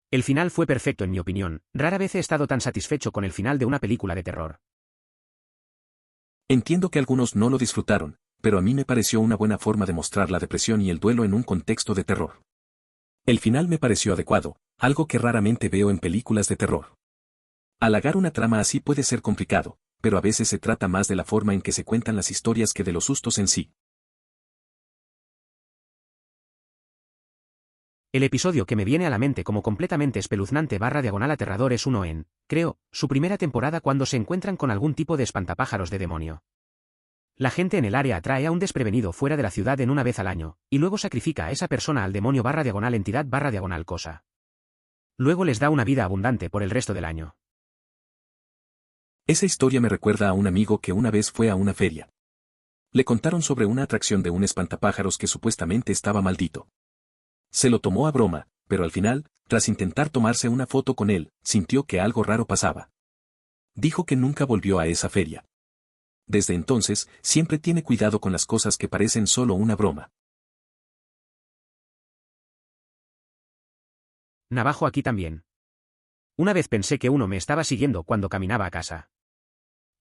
A: El final fue perfecto en mi opinión, rara vez he estado tan satisfecho con el final de una película de terror.
B: Entiendo que algunos no lo disfrutaron, pero a mí me pareció una buena forma de mostrar la depresión y el duelo en un contexto de terror. El final me pareció adecuado, algo que raramente veo en películas de terror. Halagar una trama así puede ser complicado, pero a veces se trata más de la forma en que se cuentan las historias que de los sustos en sí.
A: El episodio que me viene a la mente como completamente espeluznante / aterrador es uno en, creo, su primera temporada cuando se encuentran con algún tipo de espantapájaros de demonio. La gente en el área atrae a un desprevenido fuera de la ciudad en una vez al año, y luego sacrifica a esa persona al demonio / entidad / cosa. Luego les da una vida abundante por el resto del año.
B: Esa historia me recuerda a un amigo que una vez fue a una feria. Le contaron sobre una atracción de un espantapájaros que supuestamente estaba maldito. Se lo tomó a broma, pero al final, tras intentar tomarse una foto con él, sintió que algo raro pasaba. Dijo que nunca volvió a esa feria. Desde entonces, siempre tiene cuidado con las cosas que parecen solo una broma.
A: Navajo aquí también. Una vez pensé que uno me estaba siguiendo cuando caminaba a casa.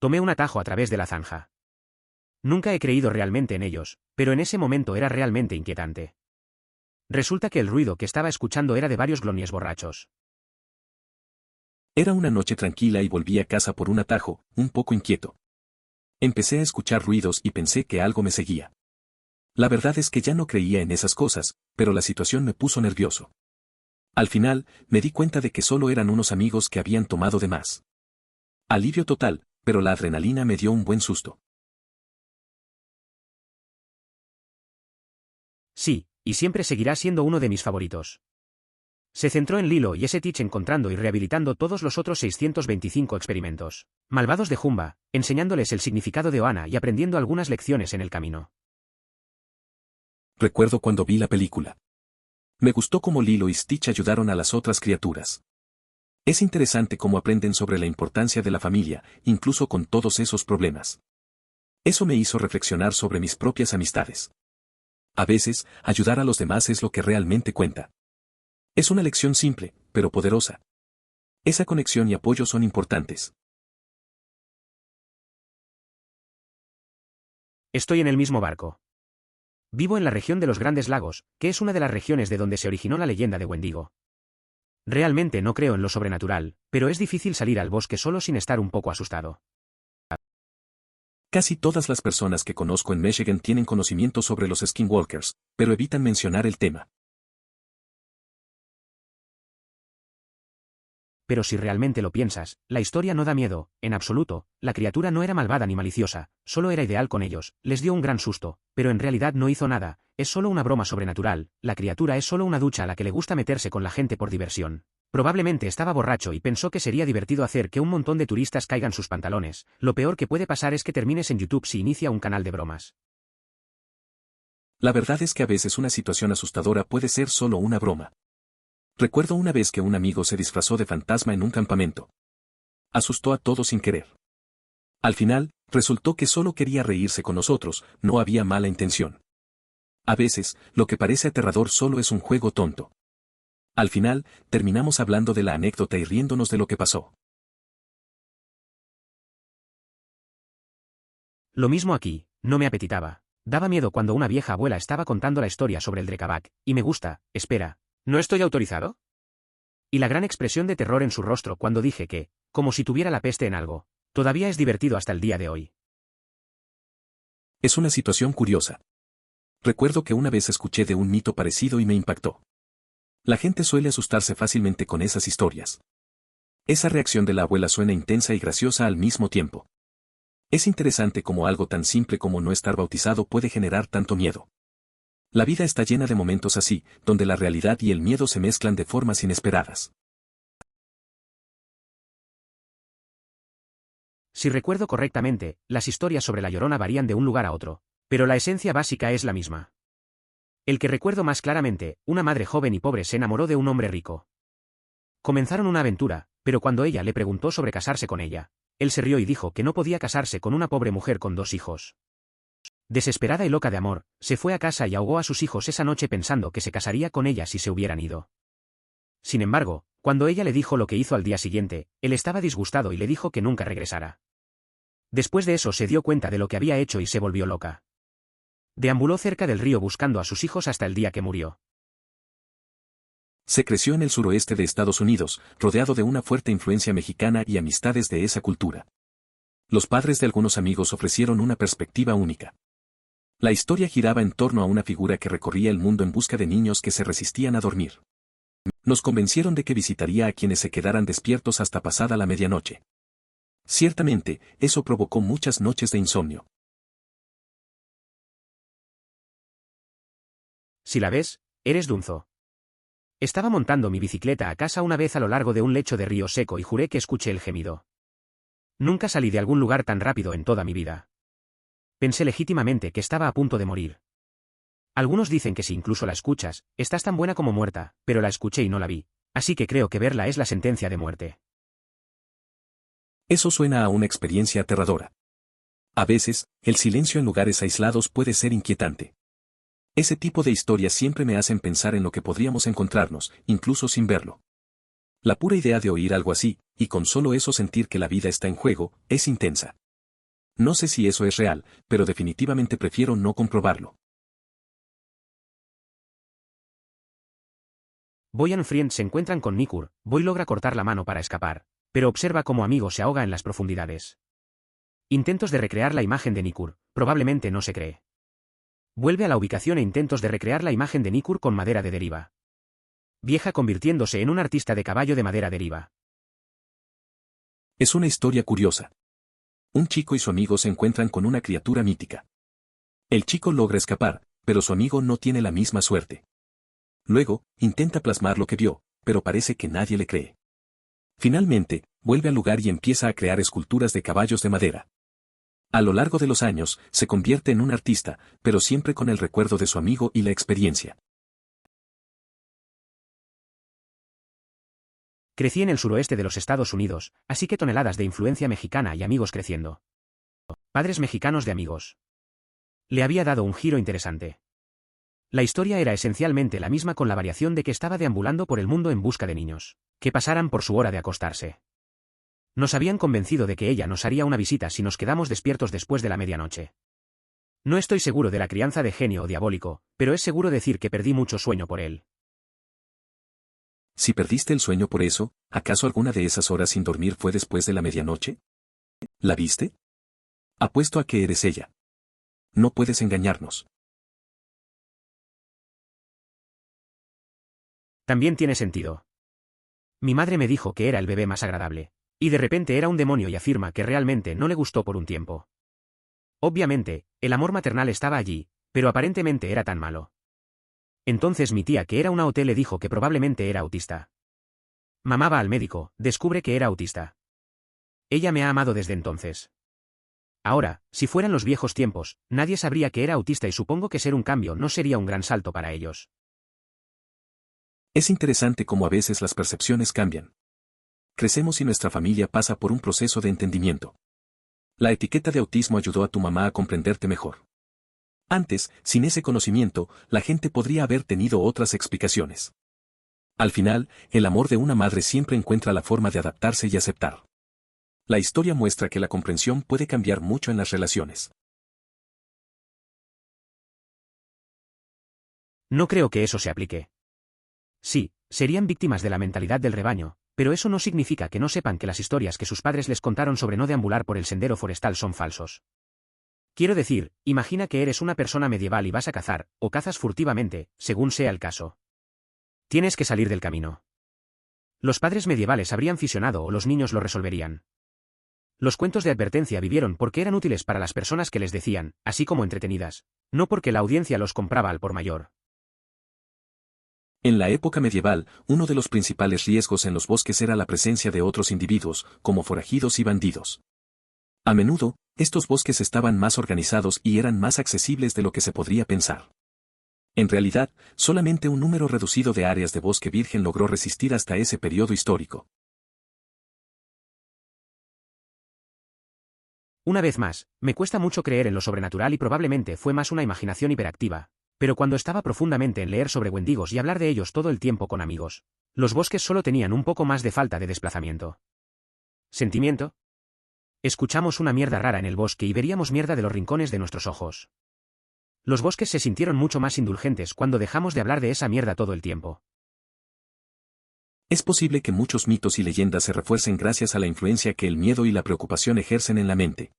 A: Tomé un atajo a través de la zanja. Nunca he creído realmente en ellos, pero en ese momento era realmente inquietante. Resulta que el ruido que estaba escuchando era de varios glonies borrachos.
B: Era una noche tranquila y volví a casa por un atajo, un poco inquieto. Empecé a escuchar ruidos y pensé que algo me seguía. La verdad es que ya no creía en esas cosas, pero la situación me puso nervioso. Al final, me di cuenta de que solo eran unos amigos que habían tomado de más. Alivio total, pero la adrenalina me dio un buen susto.
A: Sí, y siempre seguirá siendo uno de mis favoritos. Se centró en Lilo y Stitch encontrando y rehabilitando todos los otros 625 experimentos malvados de Jumba, enseñándoles el significado de Ohana y aprendiendo algunas lecciones en el camino.
B: Recuerdo cuando vi la película. Me gustó cómo Lilo y Stitch ayudaron a las otras criaturas. Es interesante cómo aprenden sobre la importancia de la familia, incluso con todos esos problemas. Eso me hizo reflexionar sobre mis propias amistades. A veces, ayudar a los demás es lo que realmente cuenta. Es una lección simple, pero poderosa. Esa conexión y apoyo son importantes.
A: Estoy en el mismo barco. Vivo en la región de los Grandes Lagos, que es una de las regiones de donde se originó la leyenda de Wendigo. Realmente no creo en lo sobrenatural, pero es difícil salir al bosque solo sin estar un poco asustado.
B: Casi todas las personas que conozco en Michigan tienen conocimiento sobre los skinwalkers, pero evitan mencionar el tema.
A: Pero si realmente lo piensas, la historia no da miedo, en absoluto, la criatura no era malvada ni maliciosa, solo era ideal con ellos, les dio un gran susto, pero en realidad no hizo nada, es solo una broma sobrenatural, la criatura es solo una ducha a la que le gusta meterse con la gente por diversión. Probablemente estaba borracho y pensó que sería divertido hacer que un montón de turistas caigan sus pantalones, lo peor que puede pasar es que termines en YouTube si inicia un canal de bromas.
B: La verdad es que a veces una situación asustadora puede ser solo una broma. Recuerdo una vez que un amigo se disfrazó de fantasma en un campamento. Asustó a todos sin querer. Al final, resultó que solo quería reírse con nosotros, no había mala intención. A veces, lo que parece aterrador solo es un juego tonto. Al final, terminamos hablando de la anécdota y riéndonos de lo que pasó.
A: Lo mismo aquí, no me apetitaba. Daba miedo cuando una vieja abuela estaba contando la historia sobre el Drekavac, y me gusta, espera, ¿no estoy autorizado? Y la gran expresión de terror en su rostro cuando dije que, como si tuviera la peste en algo, todavía es divertido hasta el día de hoy.
B: Es una situación curiosa. Recuerdo que una vez escuché de un mito parecido y me impactó. La gente suele asustarse fácilmente con esas historias. Esa reacción de la abuela suena intensa y graciosa al mismo tiempo. Es interesante cómo algo tan simple como no estar bautizado puede generar tanto miedo. La vida está llena de momentos así, donde la realidad y el miedo se mezclan de formas inesperadas.
A: Si recuerdo correctamente, las historias sobre La Llorona varían de un lugar a otro, pero la esencia básica es la misma. El que recuerdo más claramente, una madre joven y pobre se enamoró de un hombre rico. Comenzaron una aventura, pero cuando ella le preguntó sobre casarse con ella, él se rió y dijo que no podía casarse con una pobre mujer con 2 hijos. Desesperada y loca de amor, se fue a casa y ahogó a sus hijos esa noche pensando que se casaría con ella si se hubieran ido. Sin embargo, cuando ella le dijo lo que hizo al día siguiente, él estaba disgustado y le dijo que nunca regresara. Después de eso se dio cuenta de lo que había hecho y se volvió loca. Deambuló cerca del río buscando a sus hijos hasta el día que murió.
B: Se creció en el suroeste de Estados Unidos, rodeado de una fuerte influencia mexicana y amistades de esa cultura. Los padres de algunos amigos ofrecieron una perspectiva única. La historia giraba en torno a una figura que recorría el mundo en busca de niños que se resistían a dormir. Nos convencieron de que visitaría a quienes se quedaran despiertos hasta pasada la medianoche. Ciertamente, eso provocó muchas noches de insomnio.
A: Si la ves, eres Dunzo. Estaba montando mi bicicleta a casa una vez a lo largo de un lecho de río seco y juré que escuché el gemido. Nunca salí de algún lugar tan rápido en toda mi vida. Pensé legítimamente que estaba a punto de morir. Algunos dicen que si incluso la escuchas, estás tan buena como muerta, pero la escuché y no la vi, así que creo que verla es la sentencia de muerte.
B: Eso suena a una experiencia aterradora. A veces, el silencio en lugares aislados puede ser inquietante. Ese tipo de historias siempre me hacen pensar en lo que podríamos encontrarnos, incluso sin verlo. La pura idea de oír algo así, y con solo eso sentir que la vida está en juego, es intensa. No sé si eso es real, pero definitivamente prefiero no comprobarlo.
A: Boy y Friend se encuentran con Nikur, Boy logra cortar la mano para escapar, pero observa cómo amigo se ahoga en las profundidades. Intentos de recrear la imagen de Nikur, probablemente no se cree. Vuelve a la ubicación e intentos de recrear la imagen de Nikur con madera de deriva. Vieja convirtiéndose en un artista de caballo de madera deriva.
B: Es una historia curiosa. Un chico y su amigo se encuentran con una criatura mítica. El chico logra escapar, pero su amigo no tiene la misma suerte. Luego, intenta plasmar lo que vio, pero parece que nadie le cree. Finalmente, vuelve al lugar y empieza a crear esculturas de caballos de madera. A lo largo de los años, se convierte en un artista, pero siempre con el recuerdo de su amigo y la experiencia.
A: Crecí en el suroeste de los Estados Unidos, así que toneladas de influencia mexicana y amigos creciendo. Padres mexicanos de amigos. Le había dado un giro interesante. La historia era esencialmente la misma con la variación de que estaba deambulando por el mundo en busca de niños, que pasaran por su hora de acostarse. Nos habían convencido de que ella nos haría una visita si nos quedamos despiertos después de la medianoche. No estoy seguro de la crianza de genio o diabólico, pero es seguro decir que perdí mucho sueño por él.
B: Si perdiste el sueño por eso, ¿acaso alguna de esas horas sin dormir fue después de la medianoche? ¿La viste? Apuesto a que eres ella. No puedes engañarnos.
A: También tiene sentido. Mi madre me dijo que era el bebé más agradable. Y de repente era un demonio y afirma que realmente no le gustó por un tiempo. Obviamente, el amor maternal estaba allí, pero aparentemente era tan malo. Entonces mi tía, que era una OT, le dijo que probablemente era autista. Mamá va al médico, descubre que era autista. Ella me ha amado desde entonces. Ahora, si fueran los viejos tiempos, nadie sabría que era autista y supongo que ser un cambio no sería un gran salto para ellos.
B: Es interesante cómo a veces las percepciones cambian. Crecemos y nuestra familia pasa por un proceso de entendimiento. La etiqueta de autismo ayudó a tu mamá a comprenderte mejor. Antes, sin ese conocimiento, la gente podría haber tenido otras explicaciones. Al final, el amor de una madre siempre encuentra la forma de adaptarse y aceptar. La historia muestra que la comprensión puede cambiar mucho en las relaciones.
A: No creo que eso se aplique. Sí, serían víctimas de la mentalidad del rebaño, pero eso no significa que no sepan que las historias que sus padres les contaron sobre no deambular por el sendero forestal son falsos. Quiero decir, imagina que eres una persona medieval y vas a cazar, o cazas furtivamente, según sea el caso. Tienes que salir del camino. Los padres medievales habrían fisionado o los niños lo resolverían. Los cuentos de advertencia vivieron porque eran útiles para las personas que les decían, así como entretenidas, no porque la audiencia los compraba al por mayor.
B: En la época medieval, uno de los principales riesgos en los bosques era la presencia de otros individuos, como forajidos y bandidos. A menudo, estos bosques estaban más organizados y eran más accesibles de lo que se podría pensar. En realidad, solamente un número reducido de áreas de bosque virgen logró resistir hasta ese periodo histórico.
A: Una vez más, me cuesta mucho creer en lo sobrenatural y probablemente fue más una imaginación hiperactiva, pero cuando estaba profundamente en leer sobre wendigos y hablar de ellos todo el tiempo con amigos, los bosques solo tenían un poco más de falta de desplazamiento. ¿Sentimiento? Escuchamos una mierda rara en el bosque y veríamos mierda de los rincones de nuestros ojos. Los bosques se sintieron mucho más indulgentes cuando dejamos de hablar de esa mierda todo el tiempo.
B: Es posible que muchos mitos y leyendas se refuercen gracias a la influencia que el miedo y la preocupación ejercen en la mente.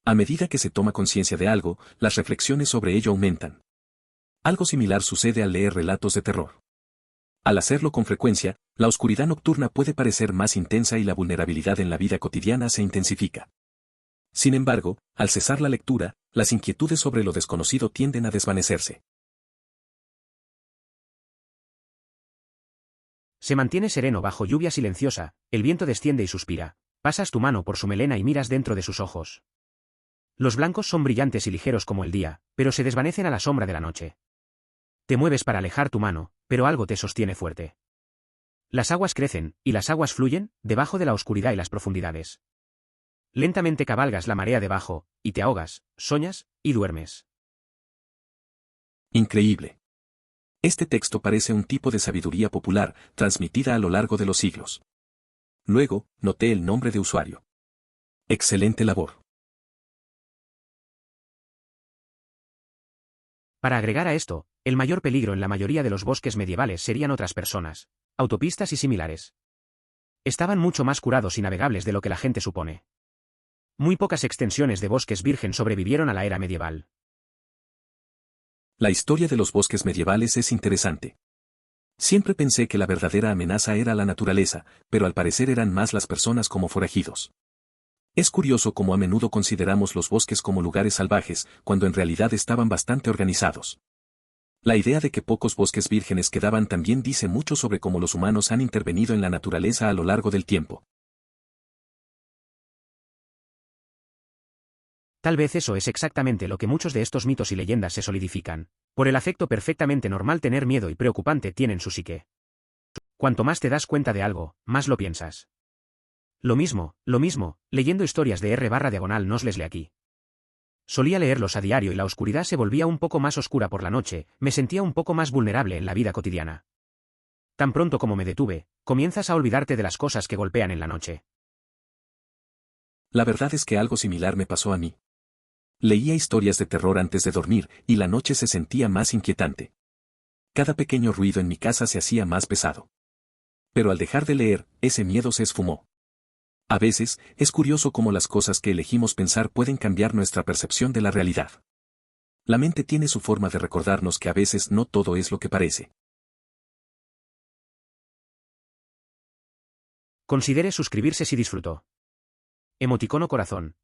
B: A medida que se toma conciencia de algo, las reflexiones sobre ello aumentan. Algo similar sucede al leer relatos de terror. Al hacerlo con frecuencia, la oscuridad nocturna puede parecer más intensa y la vulnerabilidad en la vida cotidiana se intensifica. Sin embargo, al cesar la lectura, las inquietudes sobre lo desconocido tienden a desvanecerse.
A: Se mantiene sereno bajo lluvia silenciosa, el viento desciende y suspira. Pasas tu mano por su melena y miras dentro de sus ojos. Los blancos son brillantes y ligeros como el día, pero se desvanecen a la sombra de la noche. Te mueves para alejar tu mano, pero algo te sostiene fuerte. Las aguas crecen, y las aguas fluyen, debajo de la oscuridad y las profundidades. Lentamente cabalgas la marea debajo, y te ahogas, soñas, y duermes.
B: Increíble. Este texto parece un tipo de sabiduría popular, transmitida a lo largo de los siglos. Luego, noté el nombre de usuario. Excelente labor.
A: Para agregar a esto, el mayor peligro en la mayoría de los bosques medievales serían otras personas, autopistas y similares. Estaban mucho más curados y navegables de lo que la gente supone. Muy pocas extensiones de bosques virgen sobrevivieron a la era medieval.
B: La historia de los bosques medievales es interesante. Siempre pensé que la verdadera amenaza era la naturaleza, pero al parecer eran más las personas como forajidos. Es curioso cómo a menudo consideramos los bosques como lugares salvajes, cuando en realidad estaban bastante organizados. La idea de que pocos bosques vírgenes quedaban también dice mucho sobre cómo los humanos han intervenido en la naturaleza a lo largo del tiempo.
A: Tal vez eso es exactamente lo que muchos de estos mitos y leyendas se solidifican. Por el afecto perfectamente normal tener miedo y preocupante tienen su psique. Cuanto más te das cuenta de algo, más lo piensas. Lo mismo, leyendo historias de r/diagonal nos les lee aquí. Solía leerlos a diario y la oscuridad se volvía un poco más oscura por la noche, me sentía un poco más vulnerable en la vida cotidiana. Tan pronto como me detuve, comienzas a olvidarte de las cosas que golpean en la noche.
B: La verdad es que algo similar me pasó a mí. Leía historias de terror antes de dormir y la noche se sentía más inquietante. Cada pequeño ruido en mi casa se hacía más pesado. Pero al dejar de leer, ese miedo se esfumó. A veces, es curioso cómo las cosas que elegimos pensar pueden cambiar nuestra percepción de la realidad. La mente tiene su forma de recordarnos que a veces no todo es lo que parece.
A: Considere suscribirse si disfrutó. Emoticono corazón.